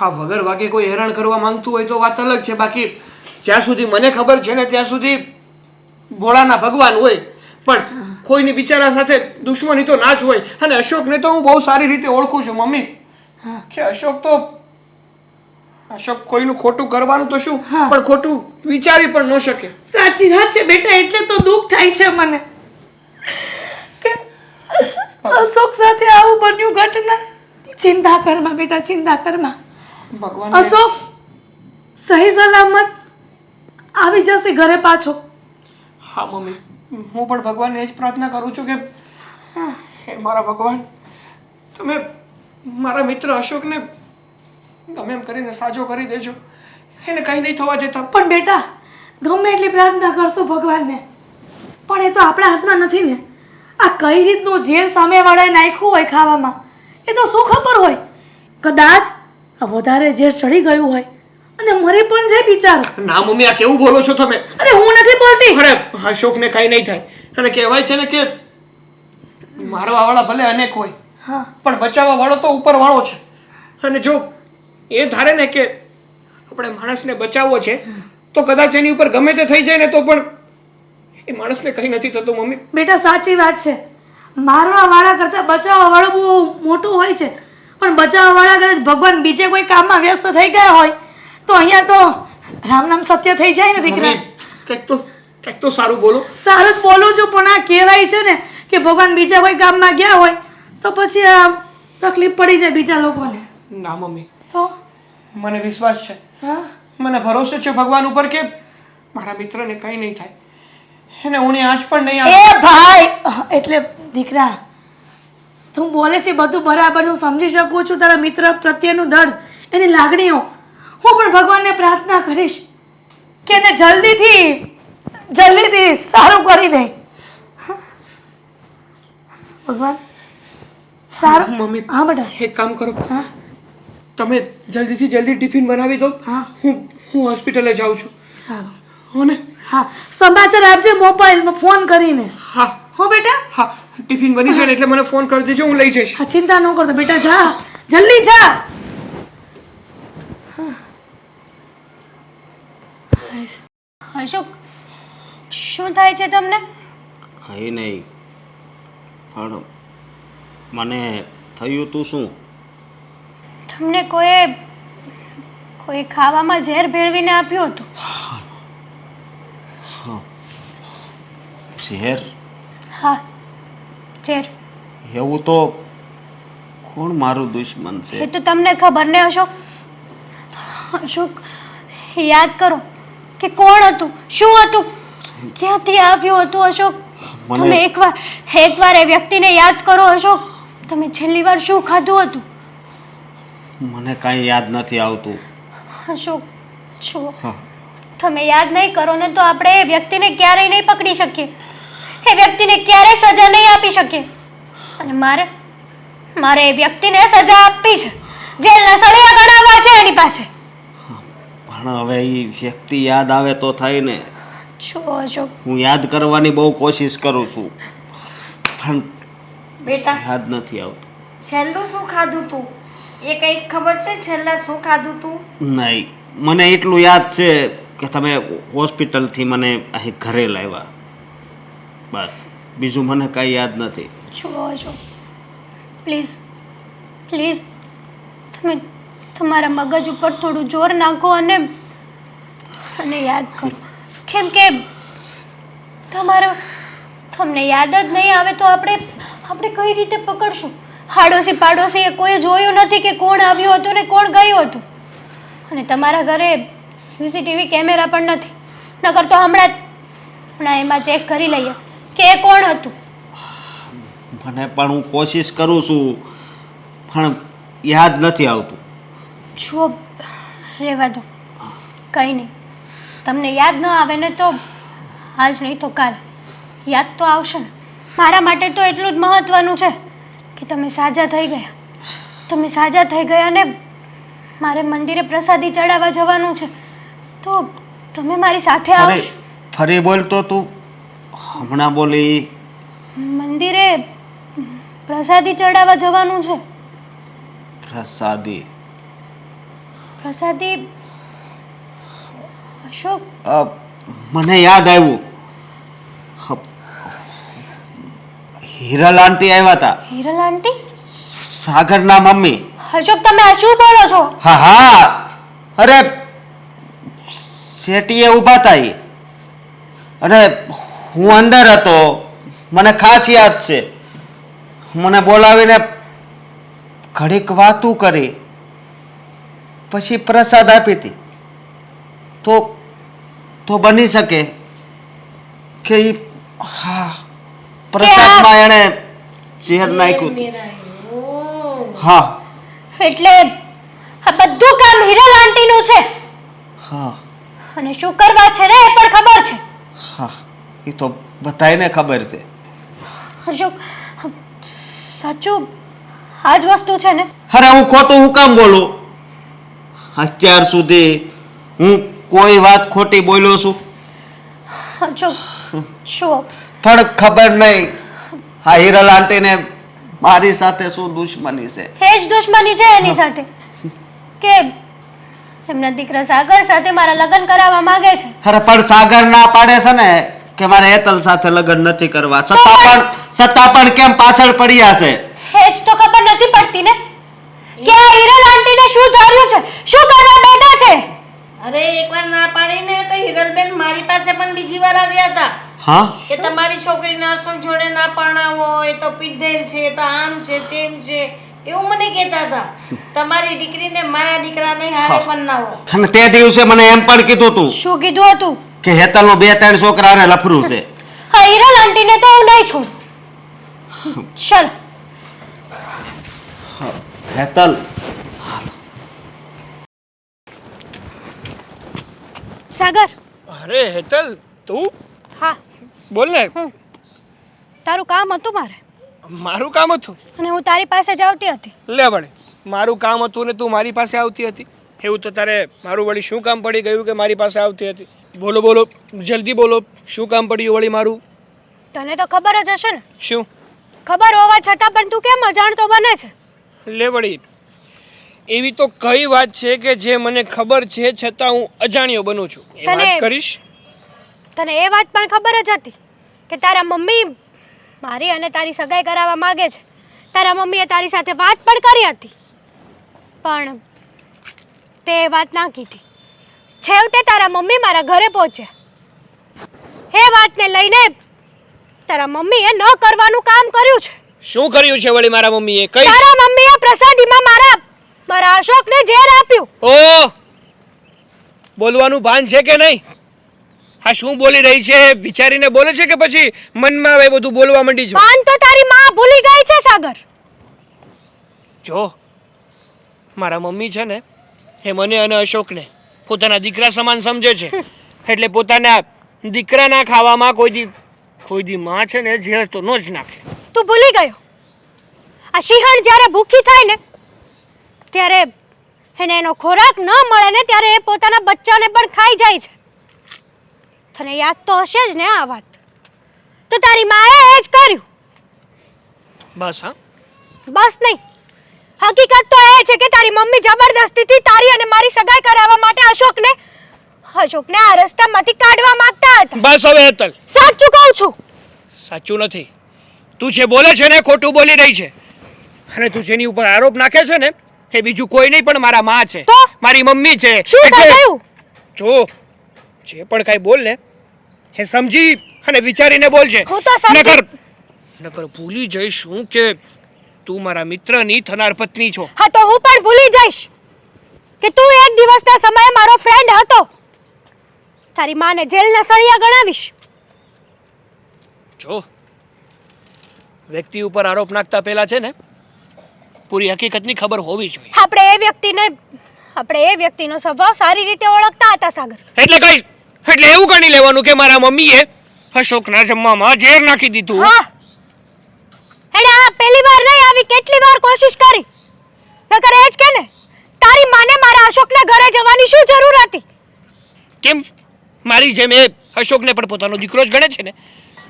[SPEAKER 2] હા, વગર વાગે કોઈ હેરાન કરવા માંગતું હોય તો વાત અલગ છે. બાકી જ્યાં સુધી મને ખબર છે ને ત્યાં સુધી ભોળાના ભગવાન હોય, પણ કોઈની બિચારા સાથે દુશ્મની તો ના જ હોય. અને અશોકને તો હું બહુ સારી રીતે ઓળખું છું મમ્મી, કે અશોક કોઈનું ખોટું કરવાનું તો શું, પણ ખોટું વિચારી પણ ન શકે.
[SPEAKER 1] સાચી વાત છે બેટા, એટલે તો દુઃખ થાય છે મને કે અશોક સાથે આવું બન્યું ઘટના. ચિંતા કરમાં બેટા, ચિંતા કરમાં.
[SPEAKER 2] ભગવાન
[SPEAKER 1] અશોક સહી સલામત આવી જશે ઘરે પાછો.
[SPEAKER 2] હા મમ્મી, હું પણ ભગવાનને એ જ પ્રાર્થના કરું છું કે હે મારા ભગવાન, તમે મારા મિત્ર અશોકને ગમે એમ કરીને સાજો કરી દેજો, એને કંઈ નહીં થવા દેતા.
[SPEAKER 1] પણ બેટા ગમે એટલી પ્રાર્થના કરશો ભગવાનને, પણ એ તો આપણા હાથમાં નથી ને. આ કઈ રીતનું ઝેર સામેવાળાએ નાખ્યું હોય ખાવામાં એ તો શું ખબર હોય. કદાચ આ વધારે ઝેર ચડી ગયું હોય અને મરી પણ જાય બિચારો.
[SPEAKER 2] ના મમ્મી, આ કેવું બોલો છો તમે?
[SPEAKER 1] અરે હું નથી બોલતી.
[SPEAKER 2] અરે અશોકને કંઈ નહીં થાય. અને કહેવાય છે ને કે મારવા વાળા ભલે અનેક હોય, પણ બચાવવા વાળો તો ઉપર વાળો છે. અને જો એ ધારે ને કે આપણે માણસને બચાવવો છે તો કદાચ એની ઉપર ગમે તે થઈ જાય ને તો પણ એ માણસને કંઈ નથી થતું મમ્મી.
[SPEAKER 1] બેટા સાચી વાત છે, મારવા વાળા કરતા બચાવવા વાળો બહુ મોટું હોય છે. પણ બચાવવા વાળા કદાચ ભગવાન બીજે કોઈ કામમાં વ્યસ્ત થઈ ગયા હોય તો અહીંયા તો રામ નામ સત્ય થઈ જાય ને દીકરા.
[SPEAKER 2] કંઈક તો સારું બોલો.
[SPEAKER 1] સારું જ બોલું છું, પણ આ કહેવાય છે ને કે ભગવાન બીજા કોઈ કામમાં ગયા હોય તો પછી આ તકલીફ પડી જાય બીજા લોકોને.
[SPEAKER 2] ના મમ્મી,
[SPEAKER 1] તો
[SPEAKER 2] મને વિશ્વાસ છે,
[SPEAKER 1] હા
[SPEAKER 2] મને ભરોસો છે ભગવાન ઉપર કે મારા મિત્રને કંઈ નહીં થાય. એને હું આજ પણ નહીં આવે.
[SPEAKER 1] એ ભાઈ એટલે દીકરા તું બોલે છે બધું બરાબર, હું સમજી શકું છું તારા મિત્ર પ્રત્યેનું દર્દ, એની લાગણીઓ. હું પણ ભગવાનને પ્રાર્થના કરીશ કે એને જલ્દીથી સારું કરી દે. ભગવાન સારું.
[SPEAKER 2] મમ્મી,
[SPEAKER 1] હા બેટા.
[SPEAKER 2] એક કામ કરો,
[SPEAKER 1] હા
[SPEAKER 2] તમે જલ્દી ટિફિન બનાવી દો.
[SPEAKER 1] હા.
[SPEAKER 2] હું હોસ્પિટલે જાઉં છું.
[SPEAKER 1] સારું.
[SPEAKER 2] હો ને?
[SPEAKER 1] હા સમાચાર આપજે મોબાઈલમાં ફોન કરીને.
[SPEAKER 2] હા
[SPEAKER 1] હો બેટા.
[SPEAKER 2] હા, ટિફિન બની જાય ને એટલે મને ફોન કરી દેજો, હું લઈ જઈશ.
[SPEAKER 1] હા ચિંતા ન કરતો બેટા, જા જલ્દી જા.
[SPEAKER 4] અશોક, શું થાય છે તમને?
[SPEAKER 3] કંઈ નહીં, પણ મને થયું તું શું?
[SPEAKER 4] તમને કોઈ ખાવામાં ઝેર ભેળવીને આપ્યું હતું?
[SPEAKER 3] ઝેર?
[SPEAKER 4] હા, ઝેર.
[SPEAKER 3] એવું તો કોણ મારું દુશ્મન છે?
[SPEAKER 4] એ તો તમને ખબર ને અશોક. અશોક યાદ કરો કે કોણ હતું, શું હતું, ક્યાંથી આવ્યું હતું અશોક. તમે એકવાર એ વ્યક્તિને યાદ કરો અશોક. તમે છેલ્લી વાર શું ખાધું હતું?
[SPEAKER 3] મને કાંઈ યાદ નથી આવતું.
[SPEAKER 4] અશોક જુઓ, તમે યાદ નહીં કરો ને તો આપણે એ વ્યક્તિને ક્યારેય નહીં પકડી શકીએ, એ વ્યક્તિને ક્યારેય સજા નહીં આપી શકીએ. અને મારે એ વ્યક્તિને સજા આપવી છે, જેલના સળિયા કઢાવવા છે એની પાસે.
[SPEAKER 3] પણ હવે એ વ્યક્તિ યાદ આવે તો થાય ને.
[SPEAKER 4] જો અશોક,
[SPEAKER 3] હું યાદ કરવાની બહુ કોશિશ કરું છું, પણ
[SPEAKER 5] બેટા
[SPEAKER 3] યાદ નથી આવતું.
[SPEAKER 5] છેલ્લું શું ખાધું તું એ કંઈક ખબર છે? છેલ્લા શું ખાધું તું?
[SPEAKER 3] નહીં, મને એટલું યાદ છે કે તમે હોસ્પિટલથી મને અહીં ઘરે લાવ્યા, બસ. બીજું મને કાંઈ યાદ નથી.
[SPEAKER 4] જો અશોક, પ્લીઝ તમે તમારા મગજ ઉપર થોડું જોર નાખો અને યાદ કરો. કેમ કે તમને યાદ જ નહીં આવે તો આપણે કઈ રીતે પકડશું? આડોશી પાડોશીએ કોઈ જોયું નથી કે કોણ આવ્યું હતું ને કોણ ગયું હતું. અને તમારા ઘરે સીસીટીવી કેમેરા પણ નથી, નકર તો હમણાં એમાં ચેક કરી લઈએ કે એ કોણ હતું.
[SPEAKER 3] મને પણ હું કોશિશ કરું છું, પણ યાદ નથી આવતું.
[SPEAKER 4] જો રહેવા દો, કંઈ નહીં. તમને યાદ ન આવે ને તો આજ નહીં તો કાલ યાદ તો આવશે ને. મારા માટે તો એટલું જ મહત્ત્વનું છે કે તમે સાજા થઈ ગયા. તમે સાજા થઈ ગયા ને મારે મંદિરે પ્રસાદી ચડાવવા જવાનું છે, તો તમે મારી સાથે આવશો.
[SPEAKER 3] ફરી બોલતો તું, હમણાં બોલી.
[SPEAKER 4] મંદિરે પ્રસાદી ચડાવવા જવાનું છે.
[SPEAKER 3] પ્રસાદી?
[SPEAKER 4] પ્રસાદી અશોક
[SPEAKER 3] મને યાદ આવ્યું. હિરલ આંટી આવ્યા હતા,
[SPEAKER 4] હિરલ આંટી?
[SPEAKER 3] સાગરના મમ્મી.
[SPEAKER 4] અશોક તમે આ શું બોલો છો?
[SPEAKER 3] હા હા, અરે શેટીએ ઊભા હતા ઈ. અને હું અંદર હતો, મને ખાસ યાદ છે. મને બોલાવીને ઘડીક વાતું કરી, પછી પ્રસાદ આપી હતી. તો બની શકે કે ઈ હા પ્રસાદમાં એણે ઝેર નાખ્યું. હા
[SPEAKER 4] એટલે આ બધું કામ હિરલ આંટીનું છે
[SPEAKER 3] હા
[SPEAKER 4] અને શું કરવા છે ને એ પણ ખબર છે.
[SPEAKER 3] હા, એ તો બધાયને ખબર છે.
[SPEAKER 4] અશોક સાચું આ જ વસ્તુ છે ને?
[SPEAKER 3] અરે હું ખોટું હું કામ બોલું? અત્યાર સુધી હું કોઈ વાત ખોટી બોલ્યો છું?
[SPEAKER 4] અશોક શું?
[SPEAKER 3] પણ ખબર નહીં આ હિરલ આંટીને મારી સાથે શું દુશ્મની છે.
[SPEAKER 4] એ જ દુશ્મની છે એની સાથે કે એમના દીકરા સાગર સાથે મારા લગ્ન કરાવવા માંગે છે.
[SPEAKER 3] અરે પણ સાગર ના પાડે છે ને કે મારે હેતલ સાથે લગ્ન નથી કરવા, છતાં પણ કેમ પાછળ પડ્યા છે?
[SPEAKER 4] એ જ તો ખબર નથી પડતી ને કે આ હિરલ આંટીને શું ધાર્યું છે, શું કરવા બેઠા છે.
[SPEAKER 5] અરે એકવાર ના પાડીને તો હિરલબેન મારી પાસે પણ બીજી વાર આવ્યા હતા
[SPEAKER 3] હા
[SPEAKER 5] કે તમારી છોકરીને અશોક જોડે ના પરણાવો, એ તો પીધેર છે, એ તો આમ છે તેમ છે, એવું મને કહેતા હતા. તમારી દીકરીને મારા દીકરાને હારે પરણાવો.
[SPEAKER 3] અને તે દિવસે મને એમ પણ કીધું તું
[SPEAKER 4] શું કીધું હતું?
[SPEAKER 3] કે હેતલનો 2-3 છોકરા હારે લફરું છે.
[SPEAKER 4] હા, હિરલ આંટીને તો હું નહીં છોડું. ચાલ
[SPEAKER 3] હેતલ
[SPEAKER 4] સાગર.
[SPEAKER 2] અરે હેતલ, તું?
[SPEAKER 4] હા
[SPEAKER 2] બોલ ને.
[SPEAKER 4] તારું કામ હતું મારે
[SPEAKER 2] મારું કામ હતું
[SPEAKER 4] અને હું તારી પાસે જ આવતી હતી.
[SPEAKER 2] લે વળી, મારું કામ હતું ને તું મારી પાસે આવતી હતી? એવું તો તારે મારું વળી શું કામ પડી ગયું કે મારી પાસે આવતી હતી? બોલો બોલો, જલ્દી બોલો, શું કામ પડ્યું વળી મારું?
[SPEAKER 4] તને તો ખબર જ હશે ને.
[SPEAKER 2] શું
[SPEAKER 4] ખબર હોવા છતાં પણ તું કેમ અજાણતો બને છે?
[SPEAKER 2] લે વળી, એવી તો કઈ વાત છે કે જે મને ખબર છે છતાં હું અજાણ્યો બનું છું? એ વાત કરીશ.
[SPEAKER 4] તને એ વાત પણ ખબર જ હતી કે તારા મમ્મી મારી અને તારી સગાઈ કરાવવા માંગે છે. તારા મમ્મીએ તારી સાથે વાત પણ કરી હતી, પણ તે વાત ના કીધી. છેવટે તારા મમ્મી મારા ઘરે પહોંચ્યા. એ વાતને લઈને તારા મમ્મીએ ન કરવાનું કામ કર્યું છે.
[SPEAKER 2] શું કર્યું છે વળી મારા મમ્મીએ? કઈ?
[SPEAKER 4] તારા મમ્મીએ પ્રસાદીમાં મારા અશોકને ઝેર આપ્યું.
[SPEAKER 2] ઓ, બોલવાનું ભાન છે કે નહીં? હા, શું બોલી રહી છે? વિચારીને બોલે છે કે પછી મનમાં આવે બધું બોલવા માંડી છે?
[SPEAKER 4] ભાન તો તારી માં ભૂલી ગઈ છે સાગર.
[SPEAKER 2] જો મારા મમ્મી છે ને એ મને અને અશોકને પોતાના દીકરા સમાન સમજે છે. એટલે પોતાના દીકરાના ખાવામાં કોઈ દી માં છે ને ઝેર તો ન જ નાખે.
[SPEAKER 4] તું ભૂલી ગયો? આ સિંહણ જ્યારે ભૂખી થાય ને ત્યારે એને એનો ખોરાક ન મળે ને ત્યારે એ પોતાના બચ્ચાને પણ ખાઈ જાય છે. તને યાદ તો હશે જ ને આ વાત? તો તારી માએ એ જ કર્યું.
[SPEAKER 2] બસ હા,
[SPEAKER 4] બસ નહીં, હકીકત તો એ છે કે તારી મમ્મી જબરદસ્તીથી તારી અને મારી સગાઈ કરાવવા માટે અશોકને આ રસ્તામાંથી કાઢવા માંગતા હતા.
[SPEAKER 2] બસ હવે હેતલ,
[SPEAKER 4] સાચું કહું છું.
[SPEAKER 2] સાચું નથી. તું જે બોલે છે ને ખોટું બોલી રહી છે. અને તું જેની ઉપર આરોપ નાખે છે ને એ બીજું કોઈ નહીં પણ મારા માં છે,
[SPEAKER 4] તો?
[SPEAKER 2] મારી મમ્મી છે.
[SPEAKER 4] શું થયું?
[SPEAKER 2] જો જે પણ કાંઈ બોલ ને એ સમજી અને વિચારીને બોલજે.
[SPEAKER 4] હું તો સમજી.
[SPEAKER 2] નકર ભૂલી જઈશ હું કે તું મારા મિત્રની થનાર પત્ની છો.
[SPEAKER 4] હા, તો હું પણ ભૂલી જઈશ કે તું એક દિવસના સમયે મારો ફ્રેન્ડ હતો. તારી માને જેલના સળિયા ગણાવીશ.
[SPEAKER 2] જો વ્યક્તિ ઉપર આરોપ નાખતા પહેલા છે ને પૂરી હકીકતની ખબર હોવી જોઈએ.
[SPEAKER 4] આપણે એ વ્યક્તિનો સ્વભાવ સારી રીતે ઓળખતા હતા સાગર.
[SPEAKER 2] એટલે એવું ગણી લેવાનું કે મારા મમ્મીએ અશોકના જમવામાં ઝેર નાખી દીધું.
[SPEAKER 4] હા, એણે આ પહેલી વાર નહીં આવી કેટલી વાર કોશિશ કરી. નકર એ જ કે ને તારી માને મારા અશોકના ઘરે જવાની શું જરૂર હતી?
[SPEAKER 2] કેમ મારી જેમ એ અશોકને પણ પોતાનો દીકરો જ ગણે છે ને,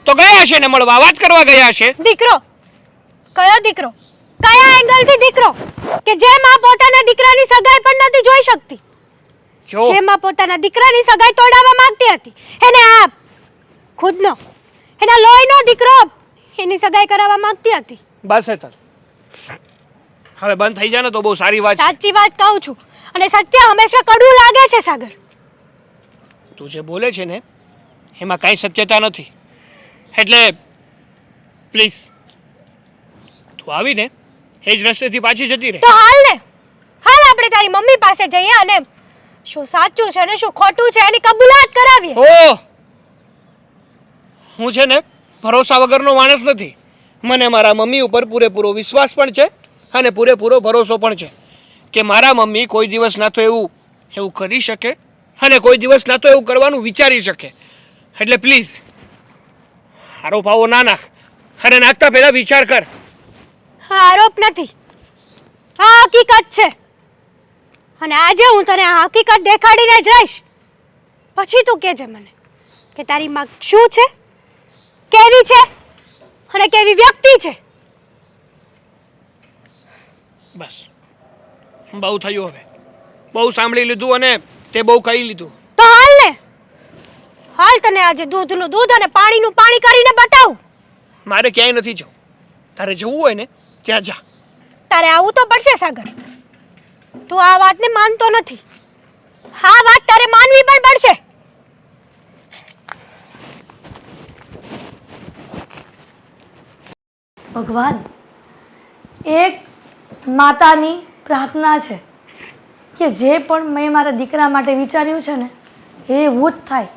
[SPEAKER 2] તો ગયા હશે ને મળવા, વાત કરવા ગયા હશે.
[SPEAKER 4] દીકરો? કયો દીકરો? કયા એંગલથી દીકરો કે જે માં પોતાના દીકરાની સગાઈ પણ નથી જોઈ શકતી,
[SPEAKER 2] જો
[SPEAKER 4] જે માં પોતાના દીકરાની સગાઈ તોડાવવા માંગતી હતી, એને આ ખુદનો એના લોહીનો દીકરો એની સગાઈ કરાવવા માંગતી હતી.
[SPEAKER 2] બસ હેતલ, હવે બંધ થઈ જાય ને તો બહુ સારી વાત છે.
[SPEAKER 4] સાચી વાત કહું છું, અને સત્ય હંમેશા કડવું લાગે છે સાગર.
[SPEAKER 2] તું જે બોલે છે ને એમાં કાંઈ સત્યતા નથી, એટલે પ્લીઝ તું આવીને એ જ રસ્તેથી પાછી જતી રહે.
[SPEAKER 4] તો હાલ ને, હાલ આપણે તારી મમ્મી પાસે જઈએ અને શું સાચું છે ને શું ખોટું છે એની કબૂલાત કરાવીએ.
[SPEAKER 2] ઓ હું છે ને ભરોસા વગરનો માણસ નથી. મને મારા મમ્મી ઉપર પૂરેપૂરો વિશ્વાસ પણ છે અને પૂરેપૂરો ભરોસો પણ છે કે મારા મમ્મી કોઈ દિવસ ના તો એવું કરી શકે અને કોઈ દિવસ ના તો એવું કરવાનું વિચારી શકે. એટલે પ્લીઝ આરોપ આવો ના નાખ, અરે નાખતા પહેલા વિચાર કર.
[SPEAKER 4] આ આરોપ નથી, આ હકીકત છે, અને આજે હું તને આ હકીકત દેખાડીને જ રહીશ. પછી તું કહેજે મને કે તારી માં શું છે, કેવી છે અને કેવી વ્યક્તિ છે.
[SPEAKER 2] બસ બહુ થયું, હવે બહુ સાંભળી લીધું અને તે બહુ કહી લીધું.
[SPEAKER 4] તો હાલ ને, હાલ તને આજે દૂધનું દૂધ અને પાણીનું પાણી કરીને બતાવું.
[SPEAKER 2] મારે ક્યાંય નથી જવું, તારે જવું હોય ને ત્યાં જા.
[SPEAKER 4] તારે આવું તો પડશે સાગર, તું આ વાતને માનતો નથી, આ વાત તારે માનવી પણ પડશે.
[SPEAKER 1] ભગવાન, એક માતાની પ્રાર્થના છે કે જે પણ મેં મારા દીકરા માટે વિચાર્યું છે ને એ એવું જ થાય.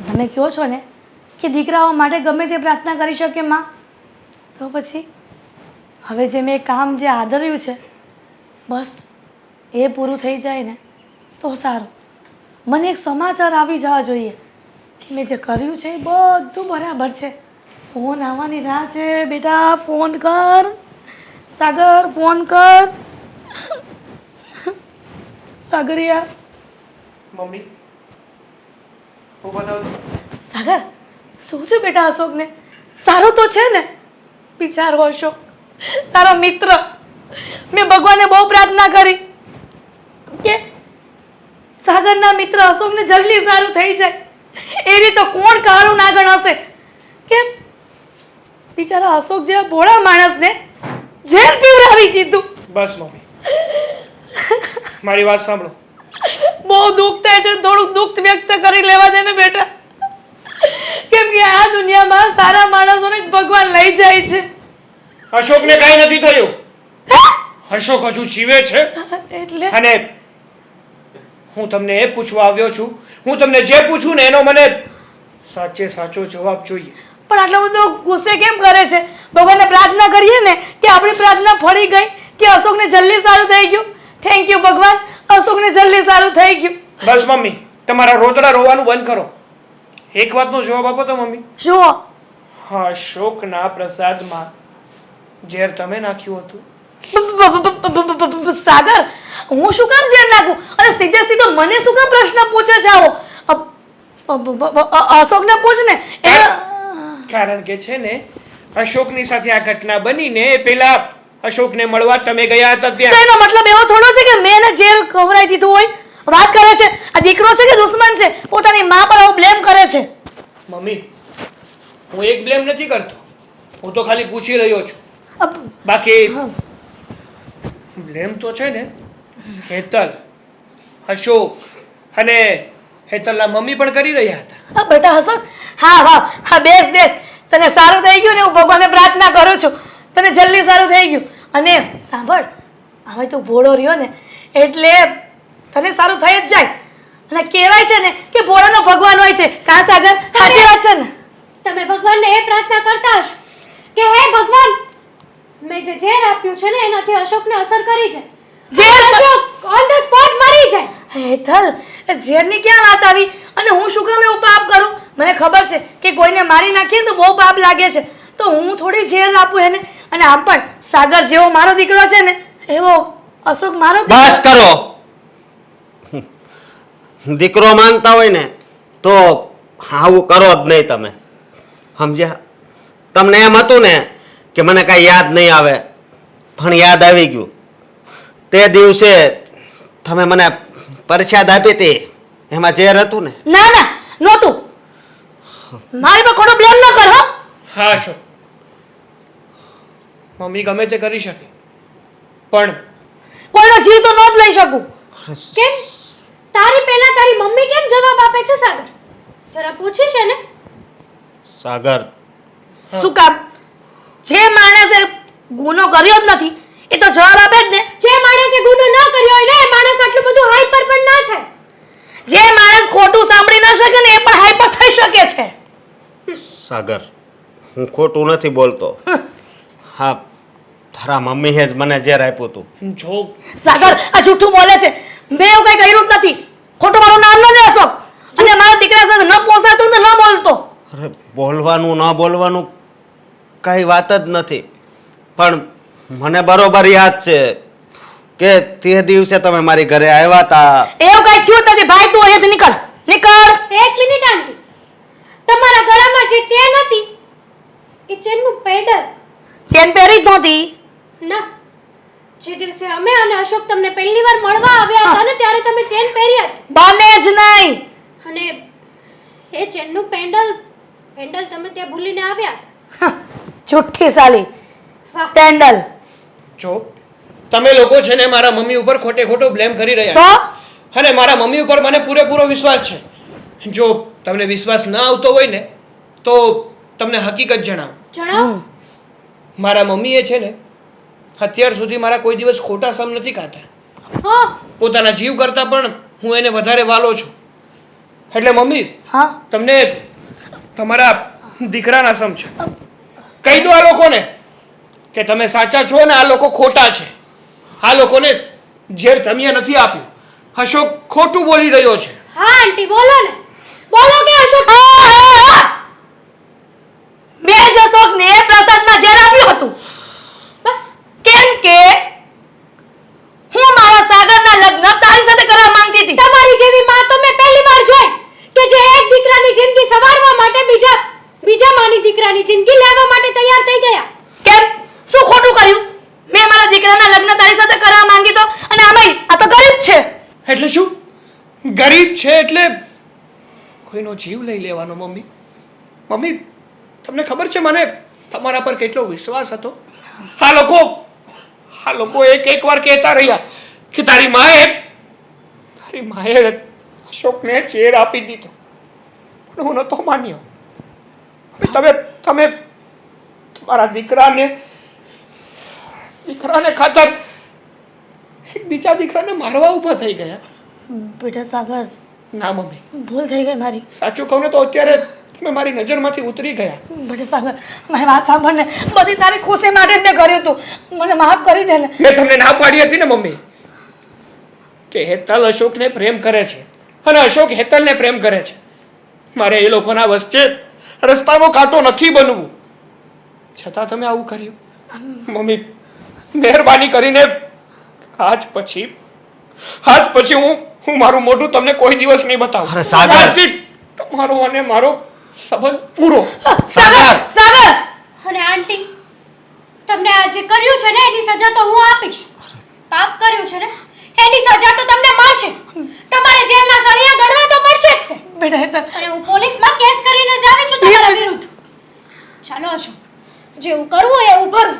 [SPEAKER 1] તમે કહો છો ને કે દીકરાઓ માટે ગમે તે પ્રાર્થના કરી શકે માં, તો પછી હવે જે મેં કામ જે આદર્યું છે બસ એ પૂરું થઈ જાય ને તો સારું. મને એક સમાચાર આવી જવા જોઈએ કે મેં જે કર્યું છે એ બધું બરાબર છે. ફોન આવવાની રાહ છે. બેટા ફોન કર, સાગર ફોન કર. સાગરિયા,
[SPEAKER 2] મમ્મી હું બતાવું.
[SPEAKER 1] સાગર શું થયું બેટા અશોકને? સારું તો છે ને? બિચારો અશોક તારો મિત્ર. મેં ભગવાનને બહુ પ્રાર્થના કરી કે સાગરના મિત્ર અશોકને જલ્દી સારું થઈ જાય. એની તો કોણ કાળું નાગણ હશે કે બિચારા અશોક જેવા ભોળા માણસને ઝેર પીવડાવી દીધું.
[SPEAKER 2] બસ મમ્મી, મારી વાત સાંભળો.
[SPEAKER 1] બહુ દુઃખ થાય છે, થોડુંક દુઃખ વ્યક્ત કરી લેવા દે ને બેટા, કેમ કે આ દુનિયામાં સારા માણસોને જ ભગવાન લઈ જાય છે.
[SPEAKER 2] અશોકને કાંઈ નથી થયું. અશોક હજુ જીવે છે.
[SPEAKER 1] એટલે
[SPEAKER 2] અને હું તમને એ પૂછવા આવ્યો છું, હું તમને જે પૂછું ને એનો મને સાચે સાચો જવાબ જોઈએ.
[SPEAKER 1] પણ આટલો બધો ગુસ્સે કેમ કરે છે? ભગવાનને પ્રાર્થના કરીએ ને કે આપણી પ્રાર્થના ફળી ગઈ, કે અશોકને જલ્દી સારું થઈ ગયું. થેન્ક યુ ભગવાન, અશોકને જલ્દી સારું થઈ ગયું.
[SPEAKER 2] બસ મમ્મી, તમારા રોદડા રોવાનું બંધ કરો. એક વાતનો જવાબ આપો તો મમ્મી.
[SPEAKER 1] શું?
[SPEAKER 2] હા, અશોકના પ્રસાદમાં ઝેર તમે નાખ્યું હતું.
[SPEAKER 1] સાગર, હું શું કામ ઝેર નાખું? અને સીધે સીધો મને શું કામ પ્રશ્ન પૂછે છે આવો? અશોકને પૂછ ને.
[SPEAKER 2] કારણ કે છે ને અશોકની સાથે આ ઘટના બનીને પેલા અશોકને મળવા તમે ગયા હતા ત્યાં.
[SPEAKER 1] એનો મતલબ એવો થોડો છે કે મેં એને ઝેર ખવડાવી દીધું હોય. વાત કરે છે આ દીકરો છે કે દુશ્મન છે? પોતાની માં પર આવું બ્લેમ કરે છે.
[SPEAKER 2] મમ્મી, હું એક બ્લેમ નથી કરતો, હું તો ખાલી પૂછી રહ્યો છું. બાકી બ્લેમ તો છે ને હેતલ, અશોક અને હેતલના મમ્મી પણ કરી રહ્યા હતા.
[SPEAKER 1] હા બેટા અશોક, હા હા હા, બેસ બેસ. તને સારું થઈ ગયું ને હું ભગવાનને પ્રાર્થના કરું છું તને જલ્દી સારું થઈ ગયું. અને સાંભળ, હવે તું ભોળો રહ્યો ને એટલે તને સારું થઈ જ જાય. અને કહેવાય છે ને કે ભોળાનો ભગવાન હોય છે. કાં સાગર? સાચી વાત છે ને?
[SPEAKER 4] તમે ભગવાનને એ પ્રાર્થના કરતા હશો કે હે ભગવાન, મેં જે ઝેર આપ્યું છે ને એનાથી અશોકને અસર કરી જાય, અશોક ઓન ધ સ્પોટ મરી જાય.
[SPEAKER 1] હેતલ, ઝેરની ક્યાં વાત આવી? અને હું શું કામ એવું પાપ કરું? મને ખબર છે કે કોઈને મારી નાખીએ ને તો બહુ પાપ લાગે છે, તો હું થોડી ઝેર આપું એને. અને આમ પણ સાગર જેવો મારો દીકરો છે ને એવો અશોક મારો.
[SPEAKER 3] બસ કરો. દીકરો માનતા હોય ને તો આવું કરો જ નહીં તમે, સમજ્યા? તમને એમ હતું ને કે મને કાંઈ યાદ નહીં આવે, પણ યાદ આવી ગયું તે દિવસે તમે મને પરસાદ આપી હતી એમાં ઝેર હતું ને.
[SPEAKER 1] ના ના નહોતું. મારી પર ખોટો બ્લેમ ન કર હો.
[SPEAKER 2] હા અશોક, મમ્મી ગમે તે કરી શકે પણ
[SPEAKER 1] કોઈનો જીવ તો ન જ લઈ શકું.
[SPEAKER 4] કેમ તારી પહેલા તારી મમ્મી કેમ જવાબ આપે છે સાગર? જરા પૂછી છે ને.
[SPEAKER 3] સાગર,
[SPEAKER 1] શું કામ? જે માણસે ગુનો કર્યો જ નથી એ તો જવાબ આપે જ ને.
[SPEAKER 4] જે માણસે ગુનો ન કર્યો હોય ને એ માણસ આટલું બધું હાઈપર પણ ના થાય.
[SPEAKER 1] જે માણસ ખોટું સાંભળી ન શકે ને એ પણ હાઈપર થઈ શકે છે.
[SPEAKER 3] સાગર, હું ખોટું નથી બોલતો. હા, તારા મમ્મીએ જ મને ઝેર આપ્યું હતું.
[SPEAKER 2] જો
[SPEAKER 1] સાગર આ જૂઠું બોલે છે. મેં એવું કઈ કર્યું જ નથી. ખોટું મારું નામ ન લે અશોક. અને મારા દીકરા સાથે ન પોસાતું ને ન બોલતો.
[SPEAKER 3] અરે બોલવાનું ન બોલવાનું કઈ વાત જ નથી, પણ મને બરોબર યાદ છે કે તે દિવસે તમે મારી ઘરે આવ્યા હતા.
[SPEAKER 1] એવું કઈ થયું જ નથી ભાઈ. તું અહીંયાથી નીકળ નીકળ.
[SPEAKER 4] એક મિનિટ આંટી, તમારા ગળામાં જે ચેન હતી એ ચેનનું પેડલ
[SPEAKER 1] ચેન પહેરી જ નહોતી.
[SPEAKER 4] ના, જે દિવસે અમે અને અશોક તમને પહેલી વાર મળવા આવ્યા હતા ને ત્યારે તમે ચેન પહેરી હતી
[SPEAKER 1] બને જ નહીં.
[SPEAKER 4] અને એ ચેનનું પેન્ડલ તમે ત્યાં ભૂલીને આવ્યા હતા.
[SPEAKER 1] જુઠ્ઠી સાલી.
[SPEAKER 4] વાહ.
[SPEAKER 1] પેન્ડલ
[SPEAKER 2] જો તમે લોકો છે ને મારા મમ્મી ઉપર ખોટે ખોટો બ્લેમ કરી રહ્યા
[SPEAKER 1] તો
[SPEAKER 2] છો અને મારા મમ્મી ઉપર મને પૂરેપૂરો વિશ્વાસ છે. જો તમને વિશ્વાસ ના આવતો હોય ને તો તમને હકીકત જણાવું.
[SPEAKER 4] જણાવો.
[SPEAKER 2] મારા મમ્મીએ છે ને અત્યાર સુધી મારા કોઈ દિવસ ખોટા સમ નથી ખાતા.
[SPEAKER 4] હા,
[SPEAKER 2] પોતાના જીવ કરતાં પણ હું એને વધારે વાલો છું. એટલે મમ્મી
[SPEAKER 1] હા
[SPEAKER 2] તમને તમારા દીકરાના સમ છે. કહી દો આ લોકોને કે તમે સાચા છો ને આ લોકો ખોટા છે. આ લોકોને ઝેર તમે નથી આપ્યું. અશોક ખોટું બોલી રહ્યો છે.
[SPEAKER 4] હા આંટી બોલો ને. બોલો કે અશોક.
[SPEAKER 1] મેં જ અશોકને પ્રસાદમાં ઝેર આપ્યું હતું.
[SPEAKER 4] બસ
[SPEAKER 1] કેમ કે હું મારા સાગરના લગ્ન તારી સાથે કરવા માંગતી હતી.
[SPEAKER 4] તમારી જેવી માં તો મેં પહેલી વાર જોઈ કે જે એક દીકરાની જિંદગી સવારવા માટે બીજા માની દીકરાની જિંદગી લેવા માટે તૈયાર થઈ ગયા.
[SPEAKER 1] કેમ? શું ખોટું કર્યું? મેં મારા દીકરાના લગ્ન તારી સાથે કરવા માંગી તો અને આમાંય આ તો ગરીબ છે.
[SPEAKER 2] એટલે શું? ગરીબ છે એટલે કોઈનો જીવ લઈ લેવાનો? મમ્મી મમ્મી તમને ખબર છે મને તમારા પર કેટલો વિશ્વાસ હતો. આ લોકો એક વાર કહેતા રહ્યા કે તારી માએ અશોકને ઝેર આપી દીધો, પણ હું નતો માન્યો. તમે તમારા દીકરાને ખાતર એક બીજા દીકરાને મારવા ઊભા થઈ ગયા.
[SPEAKER 1] બેટા સાગર,
[SPEAKER 2] ના મમ્મી,
[SPEAKER 1] ભૂલ થઈ ગઈ મારી.
[SPEAKER 2] સાચું કહું ને તો અત્યારે તમે મારી નજરમાંથી ઉતરી ગયા.
[SPEAKER 1] બેટા સાગર, મારી વાત સાંભળ ને. બધી તારી ખુશી માટે જ મેં કર્યું હતું. મને માફ કરી દે ને.
[SPEAKER 2] મેં તમને ના પાડી હતી ને મમ્મી કે હેતલ અશોકને પ્રેમ કરે છે અને અશોક હેતલને પ્રેમ કરે છે. મારે એ લોકોના વચ્ચે રસ્તાનો કાંટો નથી બનવું, છતાં તમે આવું કર્યું. મમ્મી મહેરબાની કરીને આજ પછી હું મારું મોઢું તમને કોઈ દિવસ નહીં બતાવું.
[SPEAKER 3] અરે સાગર!
[SPEAKER 2] આજથી તમારો અને મારો સંબંધ પૂરો.
[SPEAKER 1] સાગર સાગર
[SPEAKER 4] અને આંટી, તમને આ જે કર્યું છે ને એની સજા તો હું આપીશ. પાપ કર્યું છે ને એની સજા તો તમને મળશે. તમારે જેલના સળિયા ગળવા તો પડશે જ તે.
[SPEAKER 1] બેટા હેતલ,
[SPEAKER 4] અને હું પોલીસમાં કેસ કરીને જ આવી છું તમારા વિરુદ્ધ. ચાલો અશોક, જેવું કરવું હોય એવું ભરવું.